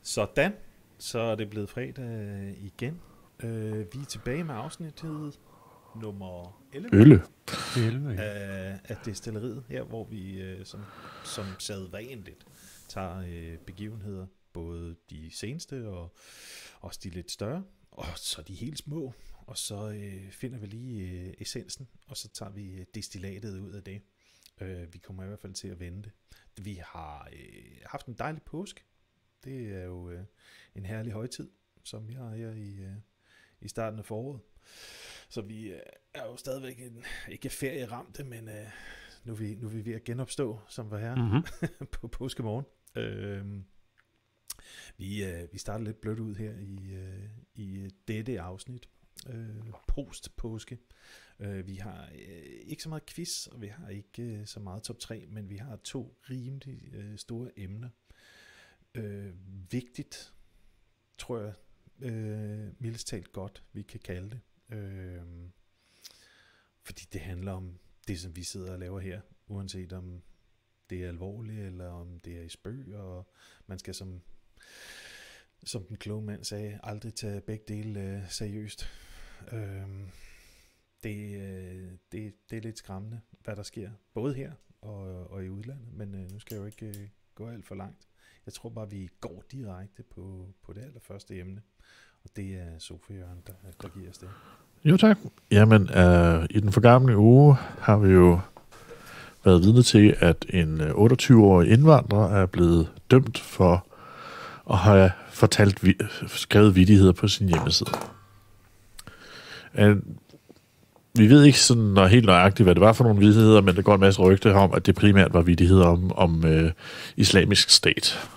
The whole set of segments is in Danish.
Sådan, så er det blevet fredag igen. Vi er tilbage med afsnittet nummer 11 Ølle. 11, ja. af Destilleriet, her hvor vi som sædvanligt tager begivenheder, både de seneste og også de lidt større, og så de helt små, og så finder vi lige essensen, og så tager vi destillatet ud af det. Vi kommer i hvert fald til at vende det. Vi har haft en dejlig påske. Det er jo en herlig højtid, som vi har her i starten af foråret. Så vi er jo stadigvæk ikke ferieramte, men nu er vi ved at genopstå, som var her på påskemorgen. Vi starter lidt blødt ud her i dette afsnit. Post-påske. Vi har ikke så meget quiz, og vi har ikke så meget top 3, men vi har to rimelig store emner. Vigtigt, tror jeg, mildest talt godt, vi kan kalde det. Fordi det handler om det, som vi sidder og laver her, uanset om det er alvorligt, eller om det er i spøg, og man skal som den kloge mand sagde, aldrig tage begge dele seriøst. Det er lidt skræmmende, hvad der sker, både her og i udlandet, men nu skal jeg jo ikke gå alt for langt. Jeg tror bare, vi går direkte på det allerførste emne, og det er Sofie Jørgen, der giver os det. Jo tak. Jamen, i den forgangne uge har vi jo været vidne til, at en 28-årig indvandrer er blevet dømt for at have skrevet vittigheder på sin hjemmeside. Vi ved ikke sådan helt nøjagtigt, hvad det var for nogle vittigheder, men der går en masse rygter om, at det primært var vittigheder om islamisk stat.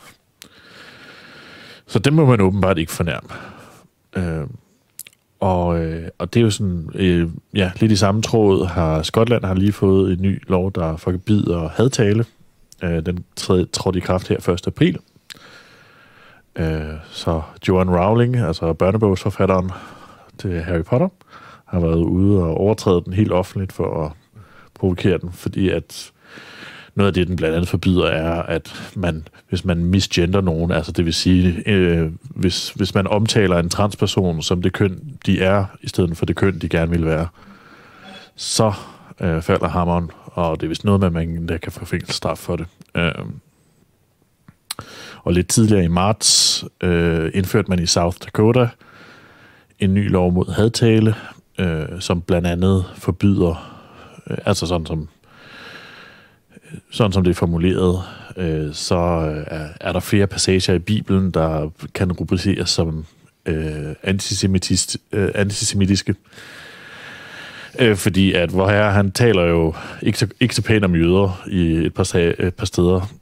Så det må man åbenbart ikke fornærme. Og det er jo sådan, lidt i samme tråd har Skotland har lige fået en ny lov, der forbyder hadtale. Den trådte i kraft her 1. april. Så Joanne Rowling, altså børnebogsforfatteren til Harry Potter, har været ude og overtræde den helt offentligt for at provokere den, fordi at noget af det, den blandt andet forbyder, er, at hvis man misgender nogen, altså det vil sige, hvis man omtaler en transperson som det køn, de er, i stedet for det køn, de gerne vil være, så falder hammeren, og det er vist noget med, at man der kan få fængselsstraf for det. Og lidt tidligere i marts indførte man i South Dakota en ny lov mod hadtale, som blandt andet forbyder, altså sådan som det er formuleret, så er der flere passager i Bibelen, der kan rubriceres som antisemitiske. Fordi at Vorherre, han taler jo ikke så pænt om jøder i et par steder,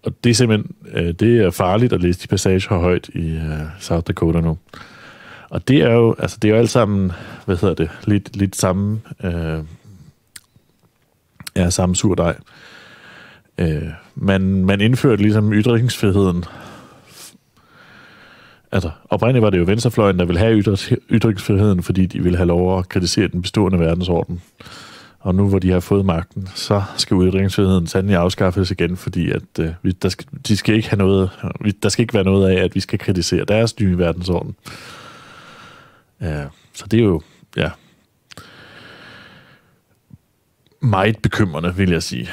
og det er simpelthen det er farligt at læse de passager højt i South Dakota nu. Og det er jo alt sammen, lidt samme, samme surdej. Man indførte ligesom ytringsfriheden. Altså, oprindeligt var det jo venstrefløjen, der ville have ytringsfriheden, fordi de ville have lov at kritisere den bestående verdensorden. Og nu, hvor de har fået magten, så skal ytringsfriheden sandelig afskaffes igen, fordi at der skal ikke være noget af, at vi skal kritisere deres nye verdensorden. Så det er jo, meget bekymrende, vil jeg sige.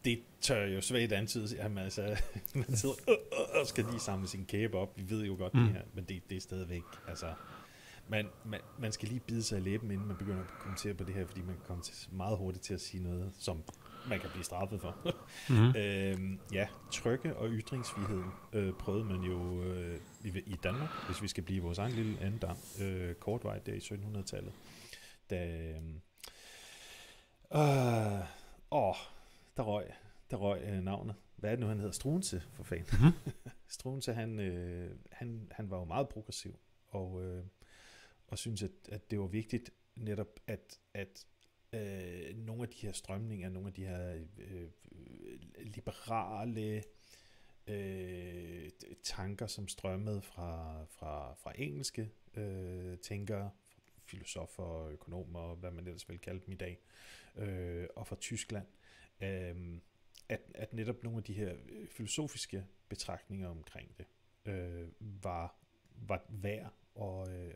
Det tør jo svagt antyde, jamen altså, man sidder og skal lige samle sin kæbe op. Vi ved jo godt det her, men det er stadigvæk, altså, man skal lige bide sig i læben, inden man begynder at kommentere på det her, fordi man kan komme meget hurtigt til at sige noget, som man kan blive straffet for. Trykke- og ytringsfriheden prøvede man jo i Danmark, hvis vi skal blive vores egen lille andedam, kortvejt der i 1700-tallet. Der røg navnet. Hvad er det nu, han hedder? Struensee, for fanden. Struensee, han var jo meget progressiv, og synes, at det var vigtigt netop, at nogle af de her strømninger, nogle af de her liberale tanker, som strømmede fra engelske tænkere, filosofer, økonomer, hvad man ellers vil kalde dem i dag, og fra Tyskland, at netop nogle af de her filosofiske betragtninger omkring det var værd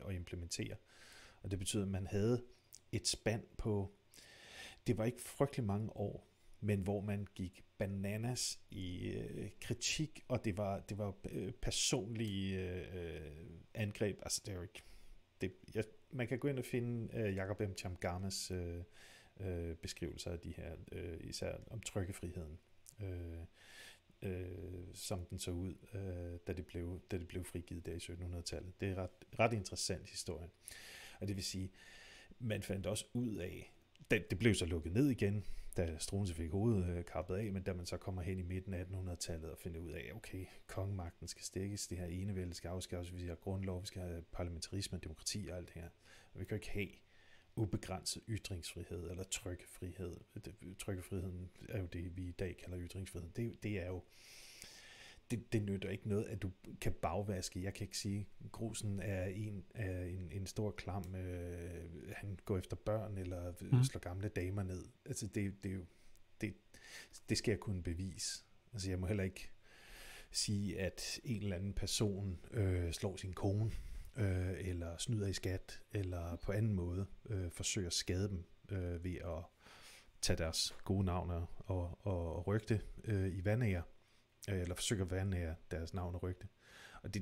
at implementere. Og det betyder, at man havde et spand på, det var ikke frygtelig mange år, men hvor man gik bananas i kritik, og det var personlige angreb. Altså det er jo ikke, man kan gå ind og finde Jacob M. Chamgamas beskrivelser af de her, især om trykkefriheden, som den så ud, da det blev frigivet der i 1700-tallet. Det er ret interessant historie. Og det vil sige, man fandt også ud af, det blev så lukket ned igen, da Struensee fik hovedet kappet af, men da man så kommer hen i midten af 1800-tallet og finder ud af, okay, kongemagten skal stikkes, det her enevælde skal afskaffes, vi skal have grundlov, vi skal have parlamentarisme, demokrati og alt det her. Og vi kan jo ikke have ubegrænset ytringsfrihed eller trykkefrihed. Trykkefriheden er jo det, vi i dag kalder ytringsfrihed. Det er jo, det nytter ikke noget, at du kan bagvaske. Jeg kan ikke sige, at Grusen er en stor klam, han går efter børn eller slår gamle damer ned. Altså det skal jeg kunne bevise. Altså jeg må heller ikke sige, at en eller anden person slår sin kone, eller snyder i skat, eller på anden måde forsøger at skade dem ved at tage deres gode navne og rygte i vanære, eller forsøger at vanære deres navn og rygte. Og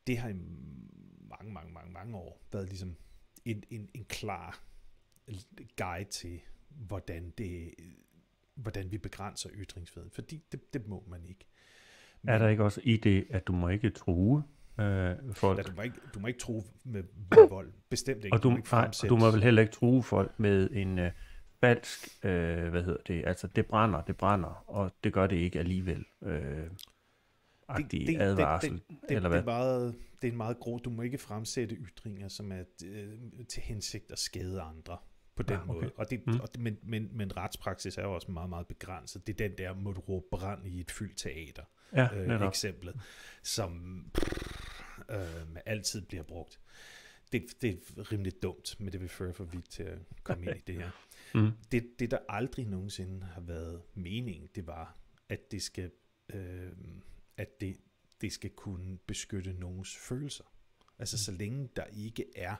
det har i mange år været ligesom en klar guide til, hvordan vi begrænser ytringsfriheden, fordi det må man ikke. Men, er der ikke også i det, at du må ikke true folk? Ja, du må ikke true med vold. Bestemt ikke. Og du må vel heller ikke true folk med en falsk, altså det brænder, og det gør det ikke alligevel. Advarsel, eller hvad? Det er en meget grov, du må ikke fremsætte ytringer, som er til hensigt at skade andre på den måde. Og men retspraksis er jo også meget, meget begrænset. Det er den der, må du råbe brand i et fyldt teater. Eksemplet, som altid bliver brugt. Det er rimelig dumt, men det vil føre for vidt til at komme ind i det her. Det der aldrig nogensinde har været meningen, det var, at det skal det skal kunne beskytte nogens følelser. Altså så længe der ikke er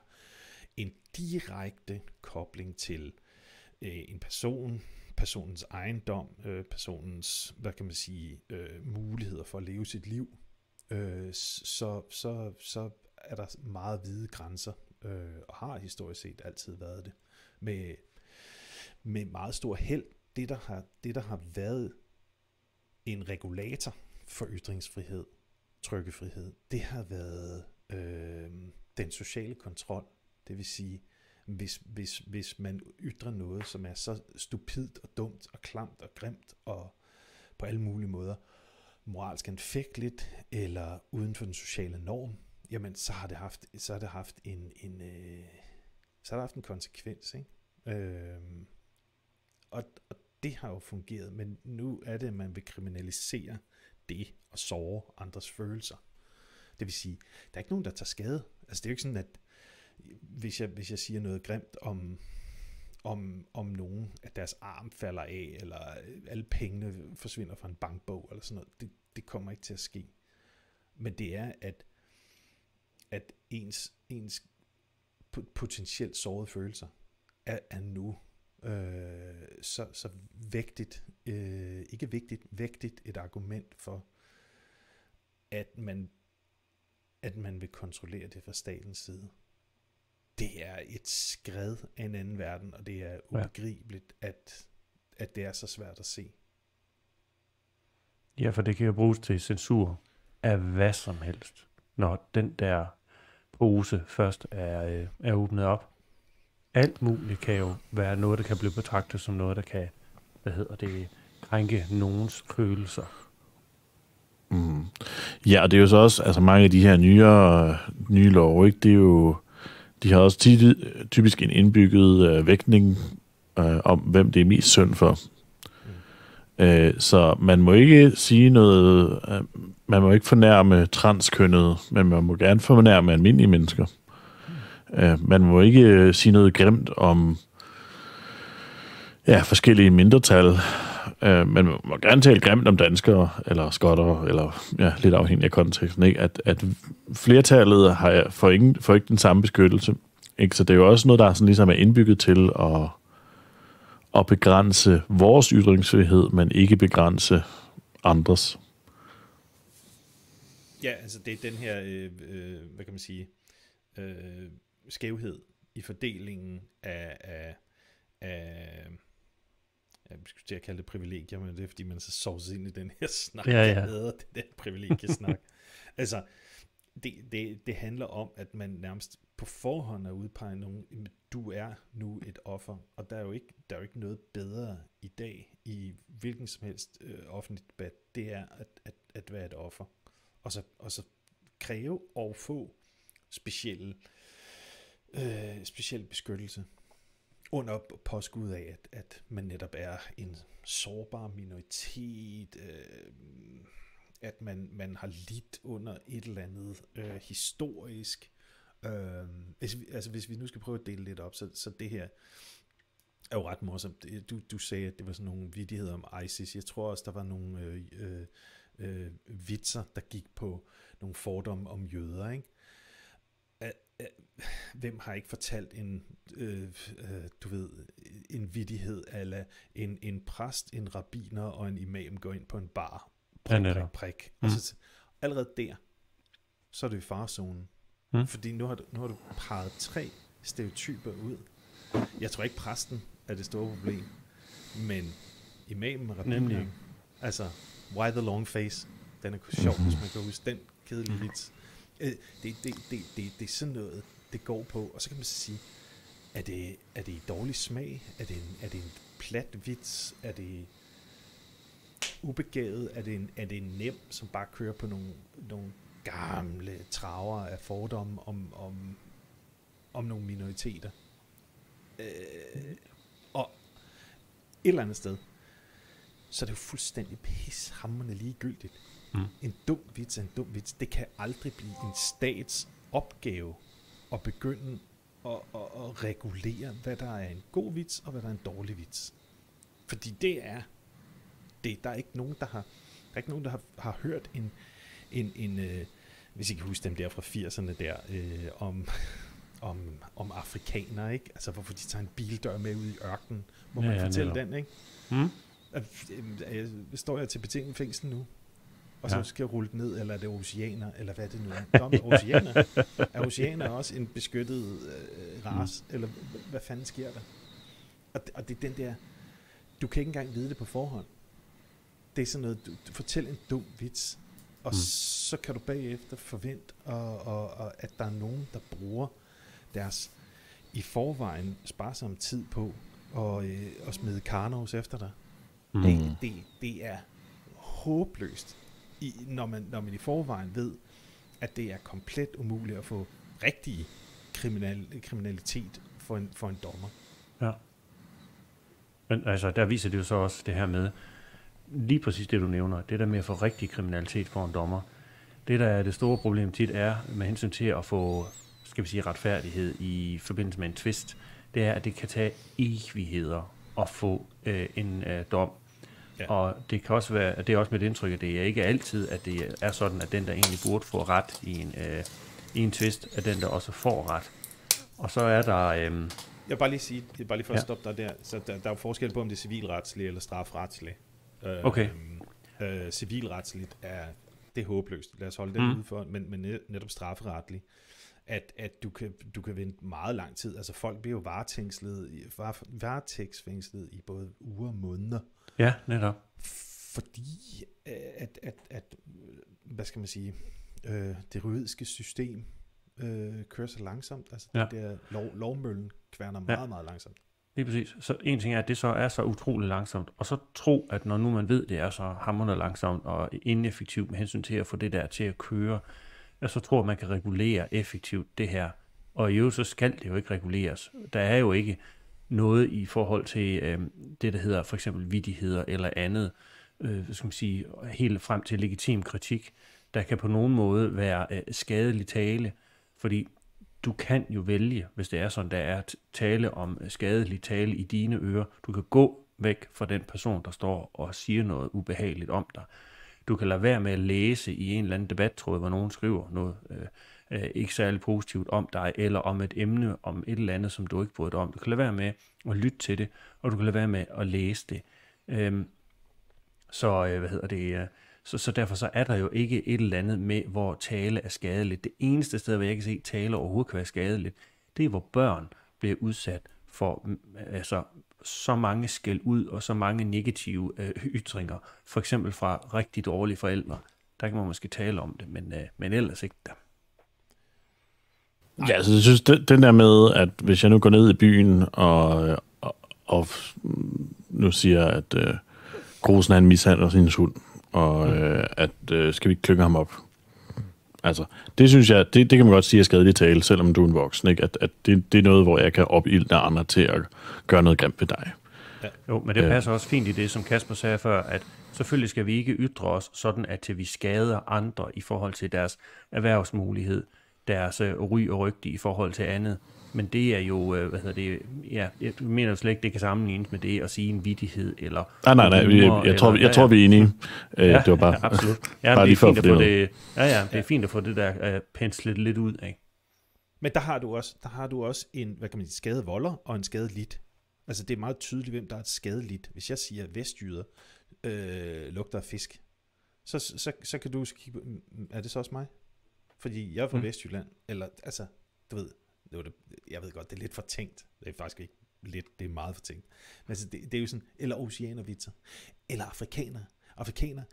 en direkte kobling til en personens ejendom, personens, hvad kan man sige, muligheder for at leve sit liv, så er der meget vide grænser, og har historisk set altid været det, med meget stor held. Det der har været en regulator for ytringsfrihed, trykkefrihed, det har været den sociale kontrol. Det vil sige, hvis man ytrer noget, som er så stupidt og dumt og klamt og grimt og på alle mulige måder moralsk anfægteligt eller uden for den sociale norm, jamen så har det haft en konsekvens, ikke? Og det har jo fungeret, men nu er det, at man vil kriminalisere det og såre andres følelser. Det vil sige, der er ikke nogen, der tager skade. Altså det er jo ikke sådan, at hvis jeg siger noget grimt om nogen, at deres arm falder af, eller alle pengene forsvinder fra en bankbog, eller sådan noget, det kommer ikke til at ske. Men det er, at ens potentielt sårede følelser er nu så vægtigt, ikke vigtigt, vægtigt et argument for, at man vil kontrollere det fra statens side. Det er et skred af en anden verden, og det er ubegribeligt, at det er så svært at se. Ja, for det kan jo bruges til censur af hvad som helst, når den der pose først er åbnet op. Alt muligt kan jo være noget, der kan blive betragtet som noget, der kan, krænke nogens følelser. Mm. Ja, og det er jo så også, altså mange af de her nye love, ikke, det er jo, de har også typisk en indbygget vægtning om, hvem det er mest synd for. Så man må ikke sige noget, man må ikke fornærme transkønnede, men man må gerne fornærme almindelige mennesker. Man må ikke sige noget grimt om forskellige mindretal, Men man må gerne tale grimt om danskere, eller skotter, eller lidt afhængig af konteksten, ikke? At flertallet får ikke den samme beskyttelse. Ikke? Så det er jo også noget, der sådan ligesom er indbygget til at begrænse vores ytringsfrihed, men ikke begrænse andres. Ja, altså det er den her, hvad kan man sige, skævhed i fordelingen af jeg skulle til at kalde det privilegier, men det er fordi man så sovser ind i den her snak, der hedder det der privilegiesnak. Altså, det handler om, at man nærmest på forhånd er udpeget nogen, du er nu et offer, og der er jo ikke noget bedre i dag i hvilken som helst offentlig debat, det er at være et offer, og så kræve og få speciel beskyttelse under påskud af, at man netop er en sårbar minoritet, at man har lidt under et eller andet historisk. Hvis vi nu skal prøve at dele lidt op, så det her er jo ret morsomt. Du sagde, at det var sådan nogle vittigheder om ISIS. Jeg tror også, der var nogle vitser, der gik på nogle fordomme om jøder, ikke? Hvem har ikke fortalt en vittighed ala en præst, en rabbiner og en imam går ind på en bar, prik. Altså, allerede der, så er det i farezonen. Fordi nu har du peget 3 stereotyper ud. Jeg tror ikke præsten er det store problem, men imamen og rabbineren, altså why the long face, den er sjov, hvis man kan huske den kedelige vits. Det er sådan noget, det går på, og så kan man sige, er det i dårlig smag? Er det en plat vits? Er det ubegavet? Er det en nem, som bare kører på nogle gamle traver af fordomme om nogle minoriteter? Og et eller andet sted, så er det jo fuldstændig pishamrende ligegyldigt. En dum vits, det kan aldrig blive en stats opgave at begynde at regulere, hvad der er en god vits, og hvad der er en dårlig vits. Fordi der er ikke nogen, der har hørt en hvis I kan huske dem der fra 80'erne der, om afrikanere, ikke? Altså, hvorfor de tager en bildør med ud i ørkenen. Må man fortælle den, ikke? Står jeg til betinget fængsel nu? Og så skal jeg rulle den ned, eller er det oceaner, eller hvad det nu er. Er oceaner også en beskyttet race, eller hvad fanden sker der? Og det er den der, du kan ikke engang vide det på forhånd. Det er sådan noget, du fortæller en dum vits, og så kan du bagefter forvente, og at der er nogen, der bruger deres i forvejen sparsomme tid på at smide karnos efter dig. Det er håbløst, når man i forvejen ved, at det er komplet umuligt at få rigtig kriminalitet for en dommer. Ja. Men altså, der viser det jo så også det her med, lige præcis det du nævner, det der med at få rigtig kriminalitet for en dommer. Det der er det store problem tit er, med hensyn til at få, skal vi sige, retfærdighed i forbindelse med en tvist, det er, at det kan tage evigheder at få en dom. Ja. Og det kan også være, det er også mit indtryk, at det er ikke altid, at det er sådan, at den, der egentlig burde få ret i en tvist, er den, der også får ret. Og så er der... Jeg vil bare lige sige, for at stoppe dig der, så der er jo forskel på, om det er civilretsligt eller strafretsligt. Okay. Civilretsligt det er håbløst. Lad os holde det ude for, men netop strafferetligt, at du kan vente meget lang tid. Altså folk bliver jo varetægtsfængslet i både uger og måneder. Ja, netop. Fordi at hvad skal man sige, det juridiske system kører så langsomt. Altså det der lovmøllen kværner meget, meget langsomt. Lige præcis. Så en ting er, at det så er så utroligt langsomt, og så tro, at når nu man ved, det er så hamrende langsomt og ineffektivt med hensyn til at få det der til at køre, så tror man kan regulere effektivt det her. Og i øvrigt så skal det jo ikke reguleres. Der er jo ikke noget i forhold til det, der hedder for eksempel vittigheder eller andet, skal man sige, helt frem til legitim kritik, der kan på nogen måde være skadelig tale, fordi du kan jo vælge, hvis det er sådan, der er tale om skadelig tale i dine ører. Du kan gå væk fra den person, der står og siger noget ubehageligt om dig. Du kan lade være med at læse i en eller anden debattråd, hvor nogen skriver noget ikke særlig positivt om dig, eller om et emne, om et eller andet, som du ikke bryder dig om. Du kan lade være med at lytte til det, og du kan lade være med at læse det. Så derfor så er der jo ikke et eller andet med, hvor tale er skadeligt. Det eneste sted, hvor jeg kan se, at tale overhovedet kan være skadeligt, det er, hvor børn bliver udsat for så mange skæld ud og så mange negative ytringer. For eksempel fra rigtig dårlige forældre. Der kan man måske tale om det, men ellers ikke der. Ja, altså jeg synes, den der med, at hvis jeg nu går ned i byen og nu siger, at Grosen han mishandler sin hund, og skal vi ikke klynge ham op? Altså, det synes jeg, det kan man godt sige er skadelig tale, selvom du er en voksen, ikke? At det er noget, hvor jeg kan opilde andre til at gøre noget grimt ved dig. Ja. Jo, men det passer også fint i det, som Kasper sagde før, at selvfølgelig skal vi ikke ytre os sådan, at til vi skader andre i forhold til deres erhvervsmulighed, deres ry og rygte i forhold til andet. Men det er jo, jeg mener jo slet ikke, det kan sammenlignes med det at sige en vittighed, eller... Nej, jeg tror, vi er enige. Det var bare... absolut. Ja, bare det er fint at få det... det er fint at få det der penslet lidt ud af. Men der har du også en, hvad kan man sige, skadevolder og en skadeligt. Altså, det er meget tydeligt, hvem der er et skadeligt. Hvis jeg siger, at vestjyder lugter af fisk, så kan du kigge på, er det så også mig? Fordi jeg er fra Vestjylland, eller, altså, du ved, jeg ved godt, det er lidt for tænkt. Det er faktisk ikke lidt, det er meget for tænkt. Men altså, det er jo sådan, eller oceanervitser, eller afrikanere. Afrikanere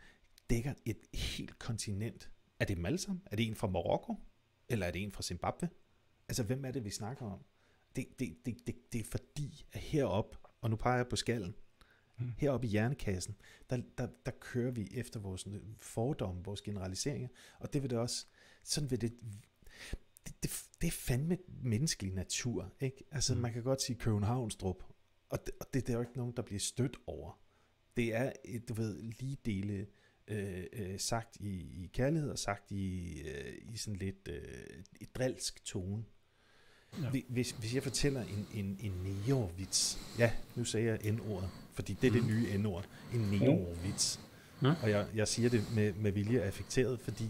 dækker et helt kontinent. Er det dem alle sammen? Er det en fra Marokko? Eller er det en fra Zimbabwe? Altså, hvem er det, vi snakker om? Det er fordi, at heroppe, og nu peger jeg på skallen, heroppe i hjernekassen, der kører vi efter vores fordomme, vores generaliseringer, og det vil det også, sådan vil det er fandme menneskelig natur, ikke? Altså, man kan godt sige Københavnstrup, og det er jo ikke nogen, der bliver stødt over. Det er, du ved, lige dele sagt i kærlighed, og sagt i sådan lidt et drilsk tone. Ja. Hvis jeg fortæller en neovits, ja, nu sagde jeg N-ordet, fordi det er det nye N-ord, en neovits, og jeg siger det med vilje affekteret, fordi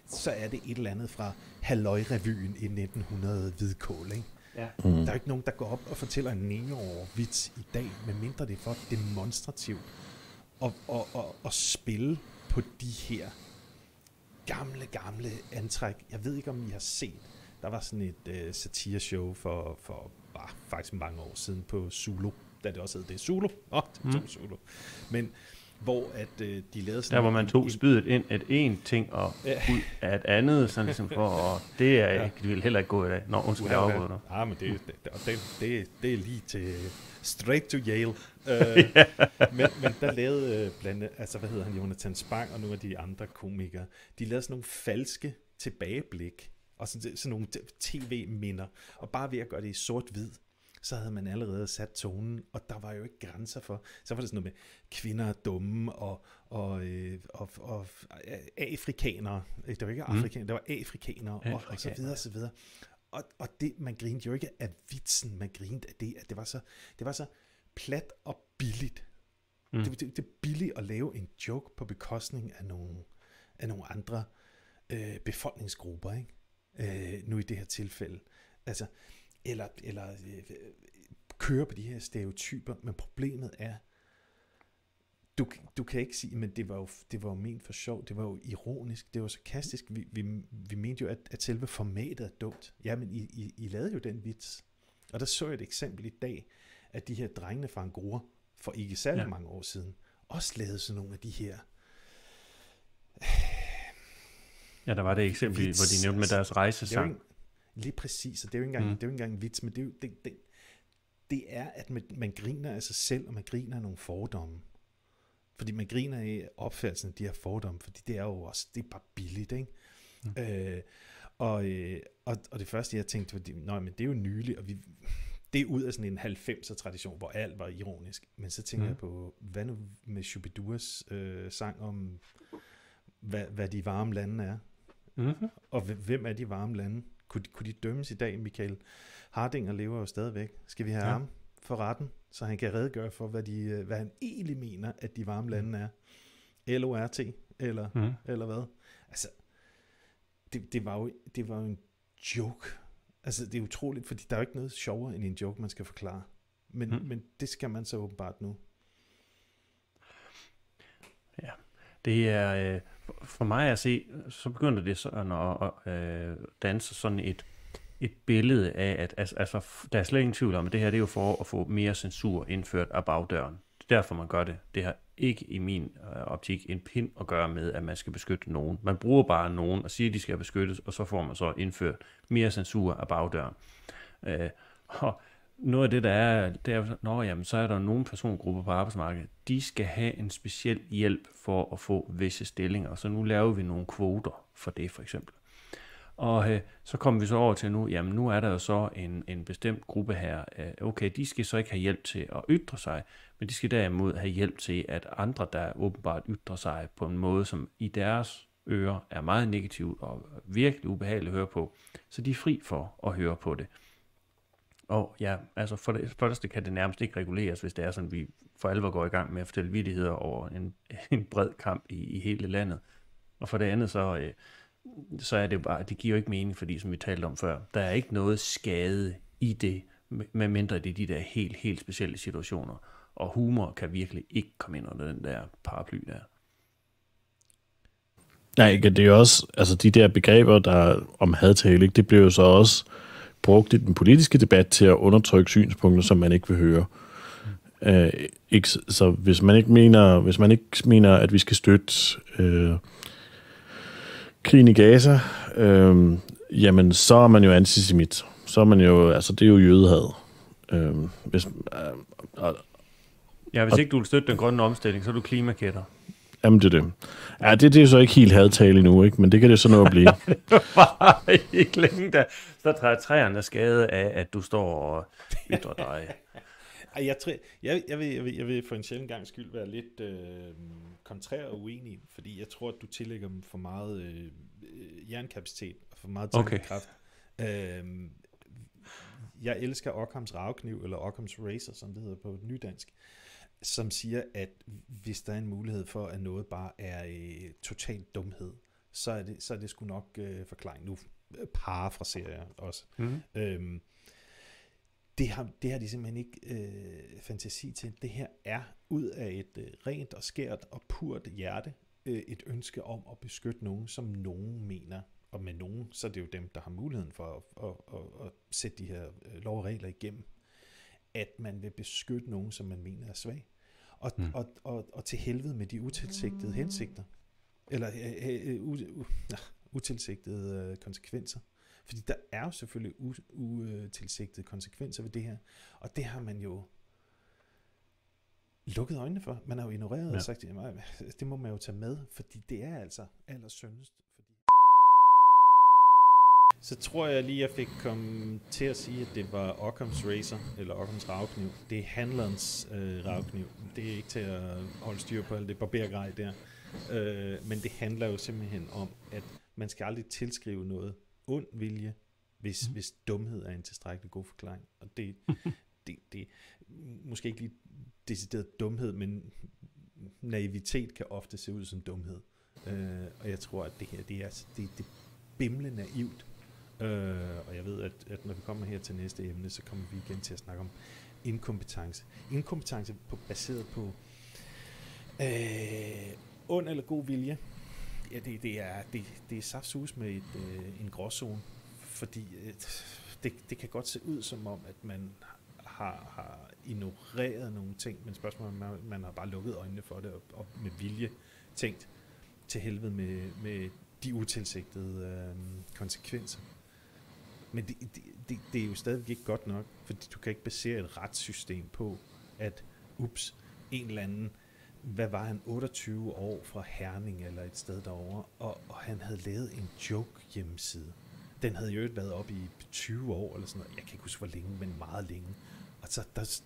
så er det et eller andet fra Halløj-revyen i 1900 Hvidkål, ikke? Ja. Der er ikke nogen, der går op og fortæller en neovits i dag, medmindre det er for demonstrativt og spille på de her gamle antræk. Jeg ved ikke, om I har set. Der var sådan et satireshow for faktisk mange år siden på Zulu, da det også hed det. Zulu. Zulu. Men hvor at de lavede sådan... Der hvor man tog spydet ind at en ting og ud af et andet, sådan ligesom for, og det er ikke, det vil heller ikke gå i dag. Nå, undskyld, jeg afbryder dig. Ja, men det er lige til straight to Yale. Men der lavede Jonathan Spang og nogle af de andre komikere, de lavede sådan nogle falske tilbageblik, og sådan nogle tv-minder, og bare ved at gøre det i sort-hvid, så havde man allerede sat tonen, og der var jo ikke grænser for. Så var det sådan noget med kvinder er dumme, og afrikanere. Det var ikke afrikanere, det var afrikanere, og så videre, og så videre. Og det, man grinede jo ikke af vitsen, man grinede af det, at det var så plat og billigt. Det er billigt at lave en joke på bekostning af nogle andre befolkningsgrupper, ikke? Nu i det her tilfælde. Altså, eller køre på de her stereotyper, men problemet er, du kan ikke sige, men det var jo ment for sjov, det var jo ironisk, det var sarkastisk, vi mente jo, at selve formatet er dumt. Jamen, I lavede jo den vits, og der så jeg et eksempel i dag, at de her drengene fra Angora, for ikke særlig mange år siden, også lavede sådan nogle af de her... Ja, der var det eksempel, hvor de nævnte med deres rejsesang. Lige præcis, og det er jo ikke engang en vits, men det er, at man griner af sig selv, og man griner af nogle fordomme. Fordi man griner af opfattelsen af de her fordomme, fordi det er jo også, det er bare billigt, ikke? Og det første, jeg tænkte, men det er jo nyligt, og det er ud af sådan en 90'er tradition, hvor alt var ironisk. Men så tænker jeg på, hvad nu med Shubiduas sang om, hvad de varme lande er? Og hvem er de varme lande? Kunne de dømmes i dag, Michael? Hardinger lever jo stadigvæk. Skal vi have ham? for retten, så han kan redegøre for, hvad han egentlig mener, at de varme lande er. LORT, eller hvad? Altså, det var jo en joke. Altså, det er utroligt, fordi der er jo ikke noget sjovere end en joke, man skal forklare. Men det skal man så åbenbart nu. Ja, det er, for mig at se, så begynder det sådan at danse sådan et billede af, at altså, der er slet ingen tvivl om, at det her det er jo for at få mere censur indført af bagdøren. Det er derfor, man gør det. Det har ikke i min optik en pind at gøre med, at man skal beskytte nogen. Man bruger bare nogen og siger, at de skal beskyttes, og så får man så indført mere censur af bagdøren. Og noget af det, der er, det er, jamen, så er der nogle persongrupper på arbejdsmarkedet, de skal have en speciel hjælp for at få visse stillinger, så nu laver vi nogle kvoter for det, for eksempel. Og så kommer vi så over til nu, jamen nu er der jo så en bestemt gruppe her, okay, de skal så ikke have hjælp til at ytre sig, men de skal derimod have hjælp til, at andre, der åbenbart ytrer sig på en måde, som i deres ører er meget negativt og virkelig ubehageligt at høre på, så de er fri for at høre på det. Og ja, altså for det første kan det nærmest ikke reguleres, hvis det er sådan, vi for alvor går i gang med at fortælle vittigheder over en bred kamp i hele landet. Og for det andet, så er det jo bare, det giver jo ikke mening, fordi som vi talte om før, der er ikke noget skade i det, medmindre det er de der helt specielle situationer. Og humor kan virkelig ikke komme ind under den der paraply der. Nej, det er jo også, altså de der begreber, der om hadtale, det bliver jo så også brugt i den politiske debat til at undertrykke synspunkter, som man ikke vil høre. Så hvis man ikke mener, at vi skal støtte krigen i Gaza, jamen så er man jo antisemit. Så er man jo, altså det er jo jødehad. Hvis ikke du vil støtte den grønne omstilling, så er du klimakætter. Jamen det er det. Ja, det er så ikke helt hadtale endnu, ikke? Men det kan det så nå at blive. Bare ikke længe da. Så tager træerne skade af, at du står og ytrer dig. Jeg vil for en sjælden gang skyld være lidt kontrær og uenig, fordi jeg tror, at du tillægger dem for meget hjernekapacitet og for meget tankekraft. Okay. Jeg elsker Ockhams ravkniv, eller Ockhams razor, som det hedder på nydansk, som siger, at hvis der er en mulighed for, at noget bare er total dumhed, så er det sgu nok forklaring. Nu parafraserer jeg også. Mm-hmm. Det har de simpelthen ikke fantasi til. Det her er ud af et rent og skært og purt hjerte et ønske om at beskytte nogen, som nogen mener. Og med nogen, så er det jo dem, der har muligheden for at sætte de her lov og regler igennem. At man vil beskytte nogen, som man mener er svag. Og til helvede med de utilsigtede hensigter. Eller utilsigtede konsekvenser. Fordi der er jo selvfølgelig utilsigtede konsekvenser ved det her. Og det har man jo lukket øjnene for. Man har jo ignoreret og sagt, det må man jo tage med, fordi det er altså allersyndest. Så tror jeg lige, jeg fik kommet til at sige, at det var Ockhams razor, eller Ockhams ravkniv. Det er handlerens ravkniv. Det er ikke til at holde styr på alt det barbergrej der. Men det handler jo simpelthen om, at man skal aldrig tilskrive noget ond vilje, hvis dumhed er en tilstrækkelig god forklaring. Og det måske ikke lige decideret dumhed, men naivitet kan ofte se ud som dumhed. Og jeg tror, at det her, det er bimle naivt. Og jeg ved, at når vi kommer her til næste emne, så kommer vi igen til at snakke om inkompetence. Inkompetence baseret på ond eller god vilje. Ja, det er saftsus med en gråzone, fordi det kan godt se ud som om, at man har ignoreret nogle ting, men spørgsmålet er, man har bare lukket øjnene for det, og med vilje tænkt til helvede med de utilsigtede konsekvenser. Men det er jo stadigvæk ikke godt nok, fordi du kan ikke basere et retssystem på, at en eller anden, hvad var han, 28 år fra Herning eller et sted derovre, og han havde lavet en joke hjemmeside. Den havde jo ikke været op i 20 år eller sådan noget. Jeg kan ikke huske hvor længe, men meget længe. Og så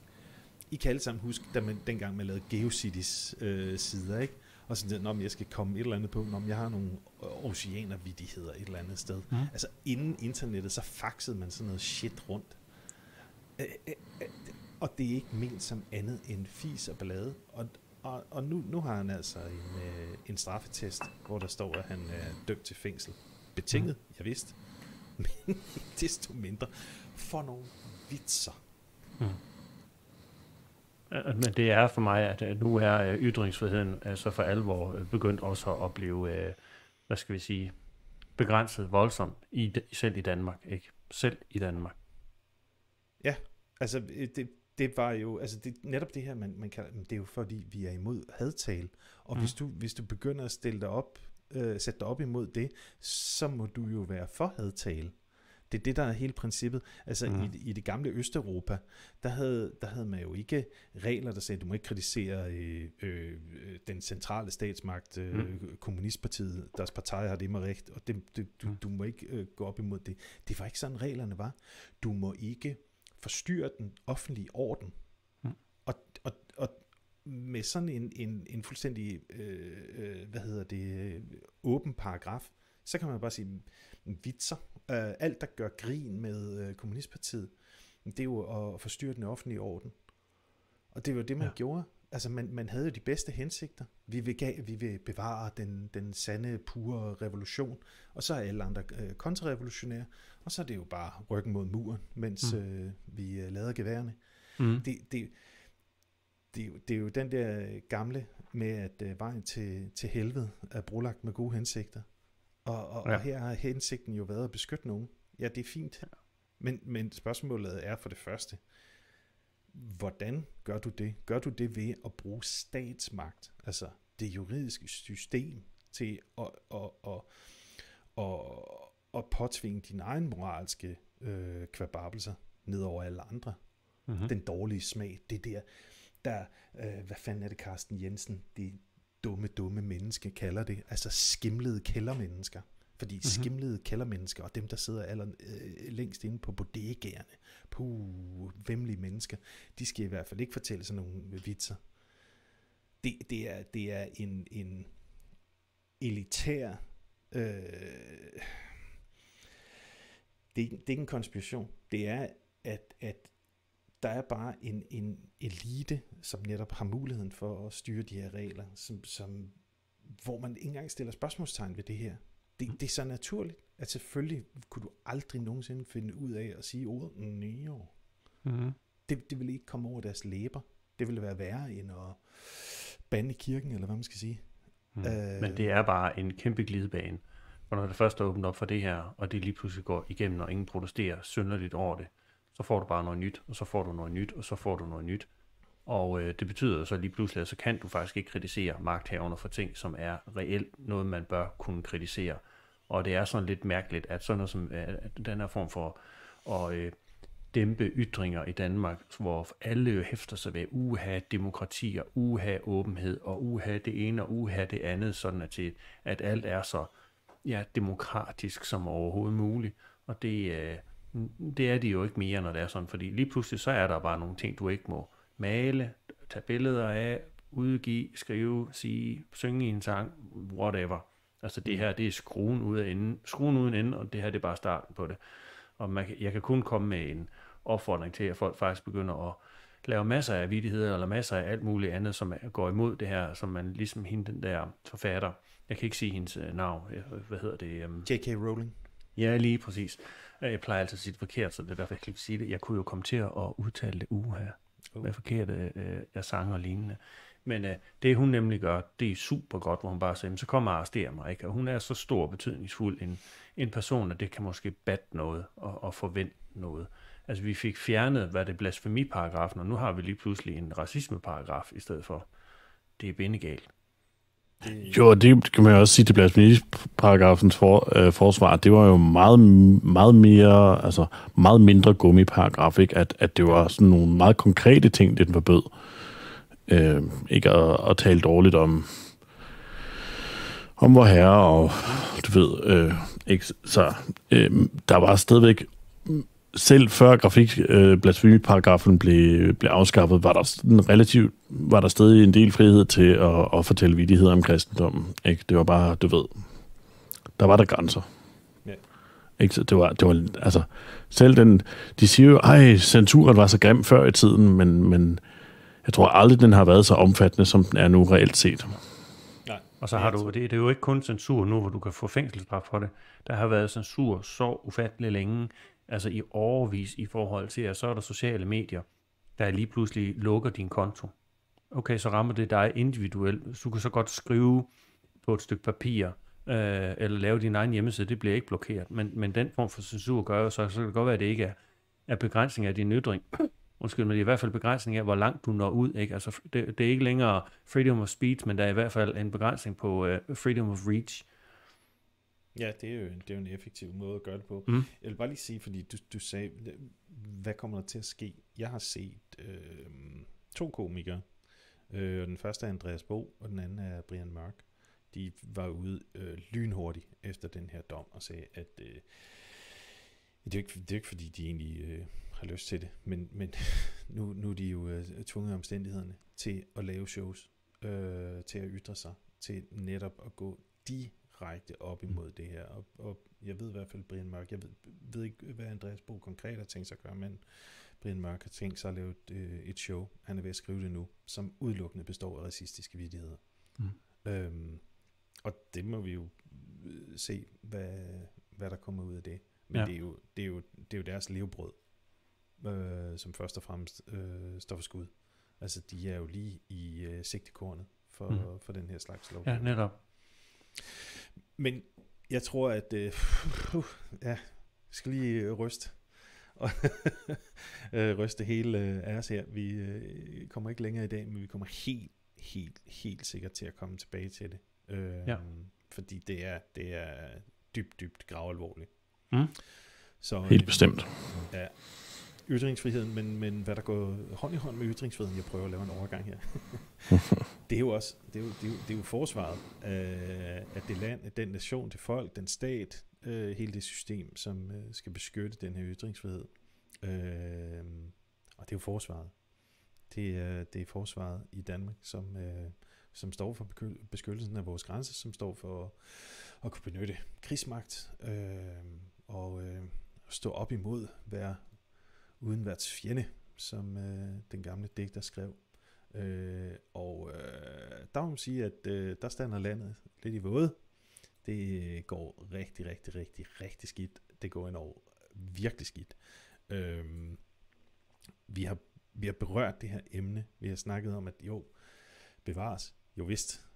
I kan alle sammen huske, dengang man lavede GeoCities sider, ikke? Og sådan, når jeg skal komme et eller andet på, når jeg har nogle oceanervittigheder et eller andet sted. Mm. Altså inden internettet, så faxede man sådan noget shit rundt. Og det er ikke ment som andet end fis og ballade. Og nu har han altså en straffetest, hvor der står, at han er dømt til fængsel. Betinget, jeg vidste. Men desto mindre for nogle vitser. Men det er for mig, at nu er ytringsfriheden altså for alvor begyndt også at blive, hvad skal vi sige, begrænset voldsomt, selv i Danmark, ikke? Selv i Danmark. Ja, altså det var jo, altså netop det her, man kalder, det er jo fordi, vi er imod hadtale, og hvis du begynder at stille dig op, sætte dig op imod det, så må du jo være for hadtale. Det er det, der er hele princippet. Altså i det gamle Østeuropa, der havde man jo ikke regler, der sagde, du må ikke kritisere den centrale statsmagt, kommunistpartiet, deres partei har det med recht, og du må ikke gå op imod det. Det var ikke sådan, reglerne var. Du må ikke forstyrre den offentlige orden. Og med sådan en fuldstændig, åben paragraf, så kan man bare sige, vitser. Alt, der gør grin med kommunistpartiet, det er jo at forstyrre den offentlige orden. Og det var det, man gjorde. Altså, man havde jo de bedste hensigter. Vi vil bevare den sande, pure revolution, og så er alle andre kontrarevolutionære, og så er det jo bare ryggen mod muren, mens vi lader geværerne. Det er jo den der gamle med, at vejen til helvede er brolagt med gode hensigter. Og her har hensigten jo været at beskytte nogen. Ja, det er fint. Men spørgsmålet er for det første, hvordan gør du det? Gør du det ved at bruge statsmagt, altså det juridiske system, til at påtvinge din egen moralske kvababelser ned over alle andre? Den dårlige smag, det der hvad fanden er det, Carsten Jensen, det dumme menneske kalder det, altså skimlede kældermennesker. Fordi skimlede kældermennesker, og dem, der sidder længst inde på bodegaerne, væmmelige mennesker, de skal i hvert fald ikke fortælle sådan nogle vitser. Det er en elitær... det er ikke en konspiration. Det er, at der er bare en elite, som netop har muligheden for at styre de her regler, hvor man ikke engang stiller spørgsmålstegn ved det her. Det er så naturligt, at selvfølgelig kunne du aldrig nogensinde finde ud af at sige ordet neo. Det ville ikke komme over deres læber. Det ville være værre end at bande i kirken, eller hvad man skal sige. Men det er bare en kæmpe glidebane. For når det først er åbent op for det her, og det lige pludselig går igennem, og ingen protesterer synderligt over det, så får du bare noget nyt, og så får du noget nyt, og så får du noget nyt. Og det betyder så lige pludselig, at så kan du faktisk ikke kritisere magthaverne for ting, som er reelt noget, man bør kunne kritisere. Og det er sådan lidt mærkeligt, at sådan noget som den her form for at dæmpe ytringer i Danmark, hvor alle jo hæfter sig ved uha demokrati og uha åbenhed og uha det ene og uha det andet, sådan at alt er så demokratisk som overhovedet muligt. Og det er de jo ikke mere, når det er sådan, fordi lige pludselig så er der bare nogle ting, du ikke må male, tage billeder af, udgive, skrive, sige, synge i en sang, whatever. Altså det her, det er skruen uden ende, og det her, det er bare starten på det. Og jeg kan kun komme med en opfordring til, at folk faktisk begynder at lave masser af vittigheder, eller masser af alt muligt andet, som går imod det her, som man ligesom hende, den der forfatter, jeg kan ikke sige hendes navn, hvad hedder det? J.K. Rowling. Ja, lige præcis. Jeg plejer altid at sige det forkert, så det er derfor, jeg kan ikke sige det. Jeg kunne jo komme til at udtale det her med forkerte sanger og lignende. Men det hun nemlig gør, det er super godt, hvor hun bare siger, så kommer og arresterer mig, ikke? Og hun er så stor betydningsfuld en person, at det kan måske batte noget og forvente noget. Altså vi fik fjernet, hvad det er blasfemiparagrafen, og nu har vi lige pludselig en racismeparagraf i stedet for. Det er bindegalt. Jo, det kan man jo også sige til blasfemiparagrafens forsvar. Det var jo meget mere, altså meget mindre gummiparagraf, ikke? At det var sådan nogle meget konkrete ting, det den forbød. Ikke at tale dårligt om vor herre, og du ved, ikke, så der var stadigvæk, selv før blasfemiparagrafen blev afskaffet, var der stadig en del frihed til at fortælle vittigheder om kristendommen. Ikke? Det var bare, du ved, der var der grænser. Ikke? Så det var altså, selv de siger jo, censuren var så grim før i tiden, men jeg tror aldrig, den har været så omfattende, som den er nu reelt set. Nej. Og så har du, det er jo ikke kun censur nu, hvor du kan få fængselsstraf for det. Der har været censur så ufattelig længe, altså i årevis i forhold til, at så er der sociale medier, der lige pludselig lukker din konto. Okay, så rammer det dig individuelt. Så du kan så godt skrive på et stykke papir, eller lave din egen hjemmeside, det bliver ikke blokeret. Men den form for censur gør jo, så kan det godt være, at det ikke er begrænsning af din ytring. Undskyld, men det er i hvert fald begrænsning af, hvor langt du når ud. Ikke? Altså, det er ikke længere freedom of speech, men der er i hvert fald en begrænsning på freedom of reach. Ja, det er jo en effektiv måde at gøre det på. Jeg vil bare lige sige, fordi du sagde, hvad kommer der til at ske? Jeg har set 2 komikere. Den første er Andreas Bo, og den anden er Brian Mørk. De var ude lynhurtigt efter den her dom og sagde, at det er ikke fordi, de egentlig har lyst til det, men nu er de jo tvunget af omstændighederne til at lave shows, til at ytre sig, til netop at gå direkte op imod det her. Og jeg ved i hvert fald, Brian Mørk, jeg ved ikke, hvad Andreas Bo konkret har tænkt sig at gøre, men Brian Mørk har tænkt sig at lave et show, han er ved at skrive det nu, som udelukkende består af racistiske vittigheder. Og det må vi jo se, hvad der kommer ud af det. Men ja. det er jo deres levebrød, som først og fremmest står for skud. Altså, de er jo lige i sigtekornet for den her slags lov. Ja, netop. Men jeg tror, at jeg skal lige ryste hele af os her. Vi kommer ikke længere i dag, men vi kommer helt sikkert til at komme tilbage til det. Fordi det er dybt gravalvorligt. Så, helt bestemt. Ja, ytringsfriheden, men hvad der går hånd i hånd med ytringsfriheden, jeg prøver at lave en overgang her. Det er jo også, det er jo forsvaret af det land, den nation, det folk, den stat, hele det system, som skal beskytte den her ytringsfrihed. Og det er jo forsvaret. Det er forsvaret i Danmark, som står for beskyttelsen af vores grænser, som står for at kunne benytte krigsmagt og stå op imod uden værts fjende, som den gamle digter skrev. Der må man sige, at der stander landet lidt i våde. Det går rigtig skidt. Det går endnu virkelig skidt. Vi har berørt det her emne. Vi har snakket om, at jo, bevares. Jo vist,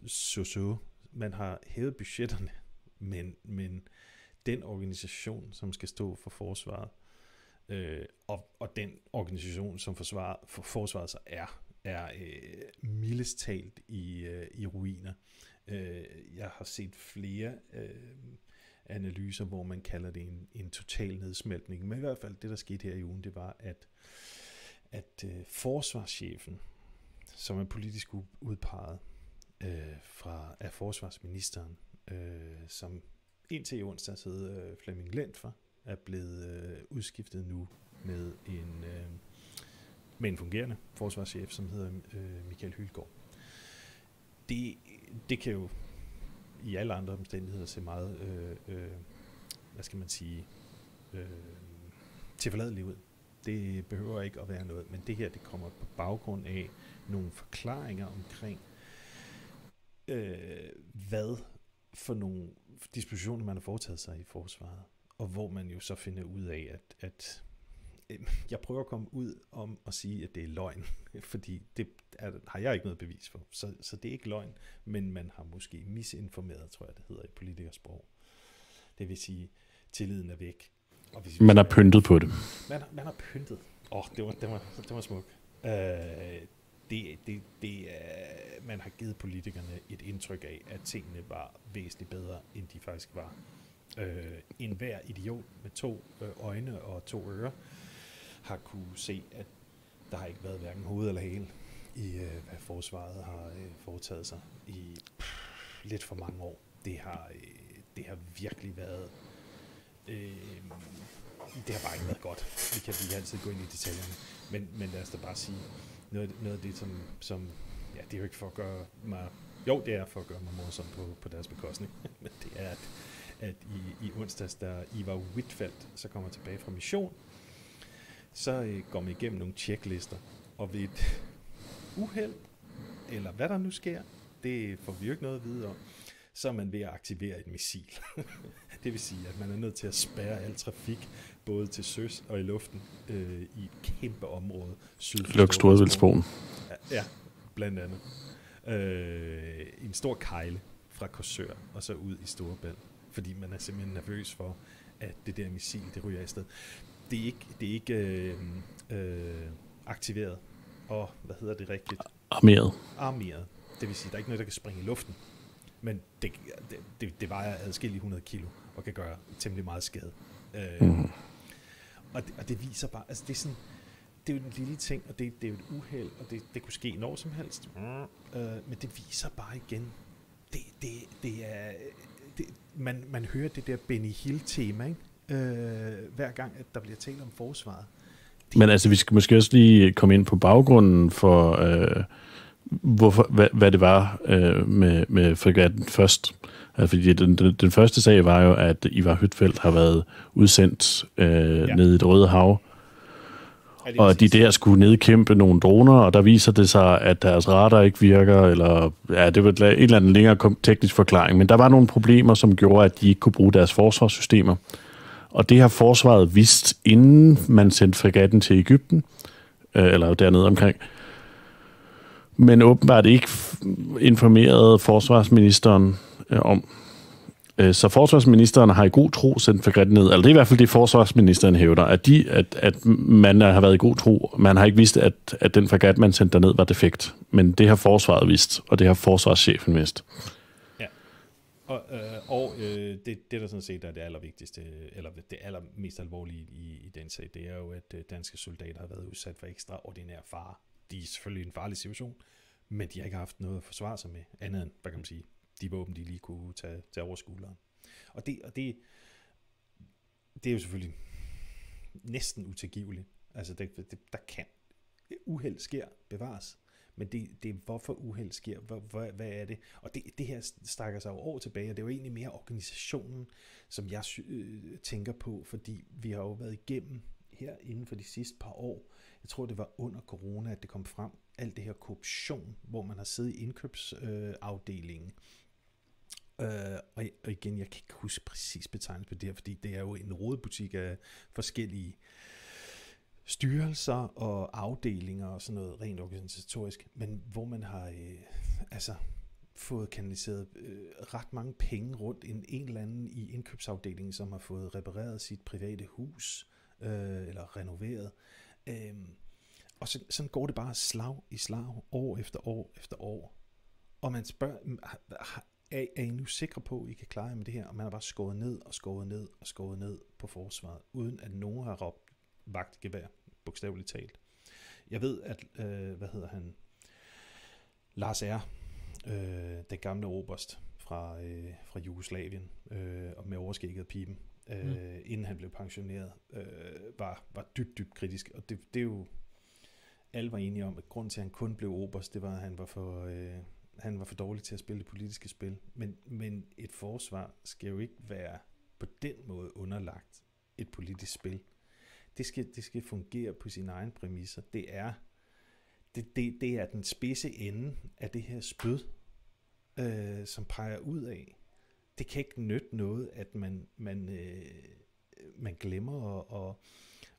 så. Man har hævet budgetterne, men den organisation, som skal stå for forsvaret, og den organisation, som forsvaret så er mildest talt i ruiner. Jeg har set flere analyser, hvor man kalder det en total nedsmeltning. Men i hvert fald det, der skete her i ugen, det var, at forsvarschefen, som er politisk udpeget af forsvarsministeren, som indtil i onsdag hed Flemming Lentfer, er blevet udskiftet nu med en fungerende forsvarschef, som hedder Michael Hylgaard. Det kan jo i alle andre omstændigheder se meget, hvad skal man sige, tilforladeligt ud. Det behøver ikke at være noget, men det her, det kommer på baggrund af nogle forklaringer omkring, hvad for nogle dispositioner man har foretaget sig i forsvaret, og hvor man jo så finder ud af, at jeg prøver at komme ud om at sige, at det er løgn, fordi det har jeg ikke noget bevis for. Så det er ikke løgn, men man har måske misinformeret, tror jeg, det hedder i politikersprog. Det vil sige, tilliden er væk. Og man har pyntet på det. Man har pyntet. Det var smuk. Man har givet politikerne et indtryk af, at tingene var væsentligt bedre, end de faktisk var. En hver idiot med 2 øjne og 2 ører har kunne se, at der har ikke været hverken hoved eller hale i, hvad forsvaret har foretaget sig i lidt for mange år. Det har virkelig været det har bare ikke været godt. Vi kan altid gå ind i detaljerne, men lad os da bare sige, noget af det, som ja, det er jo ikke for at gøre mig, jo, det er for at gøre mig morsom på deres bekostning, men det er, at i onsdags, da Ivar Huitfeldt så kommer tilbage fra mission, så går man igennem nogle checklister, og ved et uheld, eller hvad der nu sker, det får vi jo ikke noget at vide om, så er man ved at aktivere et missil. Det vil sige, at man er nødt til at spærre al trafik, både til søs og i luften, i et kæmpe område. Luk Storvældsbroen. Ja, blandt andet. En stor kejle fra Korsør, og så ud i Storebælt. Fordi man er simpelthen nervøs for, at det der missil, det ryger i sted. Det er ikke aktiveret, og hvad hedder det rigtigt? Armeret. Det vil sige, der er ikke noget, der kan springe i luften. Men det vejer adskillige 100 kilo, og kan gøre temmelig meget skade. Og det viser bare, altså det er sådan, det er jo en lille ting, og det er jo et uheld, og det kunne ske når som helst. Men det viser bare igen, man hører det der Benny Hill-tema, ikke? Hver gang, at der bliver talt om forsvaret. Men altså, vi skal måske også lige komme ind på baggrunden for, hvad det var med fregatten først. Fordi den første sag var jo, at Ivar Huitfeldt har været udsendt ned i Det Røde Hav, og at de der skulle nedkæmpe nogle droner, og der viser det sig, at deres radar ikke virker, eller det var en eller anden længere teknisk forklaring, men der var nogle problemer, som gjorde, at de ikke kunne bruge deres forsvarssystemer. Og det har forsvaret vidst, inden man sendte fregatten til Egypten, eller dernede omkring, men åbenbart ikke informerede forsvarsministeren om. Så forsvarsministeren har i god tro sendt fregatten ned, eller det er i hvert fald det, forsvarsministeren hævder, at man har været i god tro. Man har ikke vidst, at den fregat, man sendte derned, var defekt. Men det har forsvaret vidst, og det har forsvarschefen vidst. Ja, og det der sådan set er det allervigtigste, eller det allermest alvorlige i den sag, det er jo, at danske soldater har været udsat for ekstraordinær fare. De er selvfølgelig i en farlig situation, men de har ikke haft noget at forsvare sig med, andet end, hvad kan man sige, de våben, de lige kunne tage over skulderen. Og det er jo selvfølgelig næsten utilgiveligt. Altså, der kan uheld sker, bevares, men det er hvorfor uheld sker, hvad er det? Og det her strækker sig jo år tilbage, og det er jo egentlig mere organisationen, som jeg tænker på, fordi vi har jo været igennem her inden for de sidste par år. Jeg tror, det var under corona, at det kom frem, alt det her korruption, hvor man har siddet i indkøbsafdelingen. Og igen, jeg kan ikke huske præcis betegnelse på det her, fordi det er jo en rodebutik af forskellige styrelser og afdelinger og sådan noget rent organisatorisk, men hvor man har fået kanaliseret ret mange penge rundt en eller anden i indkøbsafdelingen, som har fået repareret sit private hus eller renoveret. Og sådan går det bare slag i slag, år efter år efter år. Og man spørger, er I nu sikre på, at I kan klare jer med det her? Og man har bare skåret ned og skåret ned og skåret ned på forsvaret, uden at nogen har råbt vagtgevær, bogstaveligt talt. Jeg ved, at, Lars R., den gamle oberst fra Jugoslavien, og med overskægget piben, inden han blev pensioneret, var dybt kritisk. Og det er jo, alle var enige om, at grunden til, at han kun blev oberst, det var, at han var for dårlig til at spille det politiske spil. Men et forsvar skal jo ikke være på den måde underlagt et politisk spil. Det skal fungere på sine egne præmisser. Det er den spidse ende af det her spyd, som peger ud af. Det kan ikke nytte noget, at man glemmer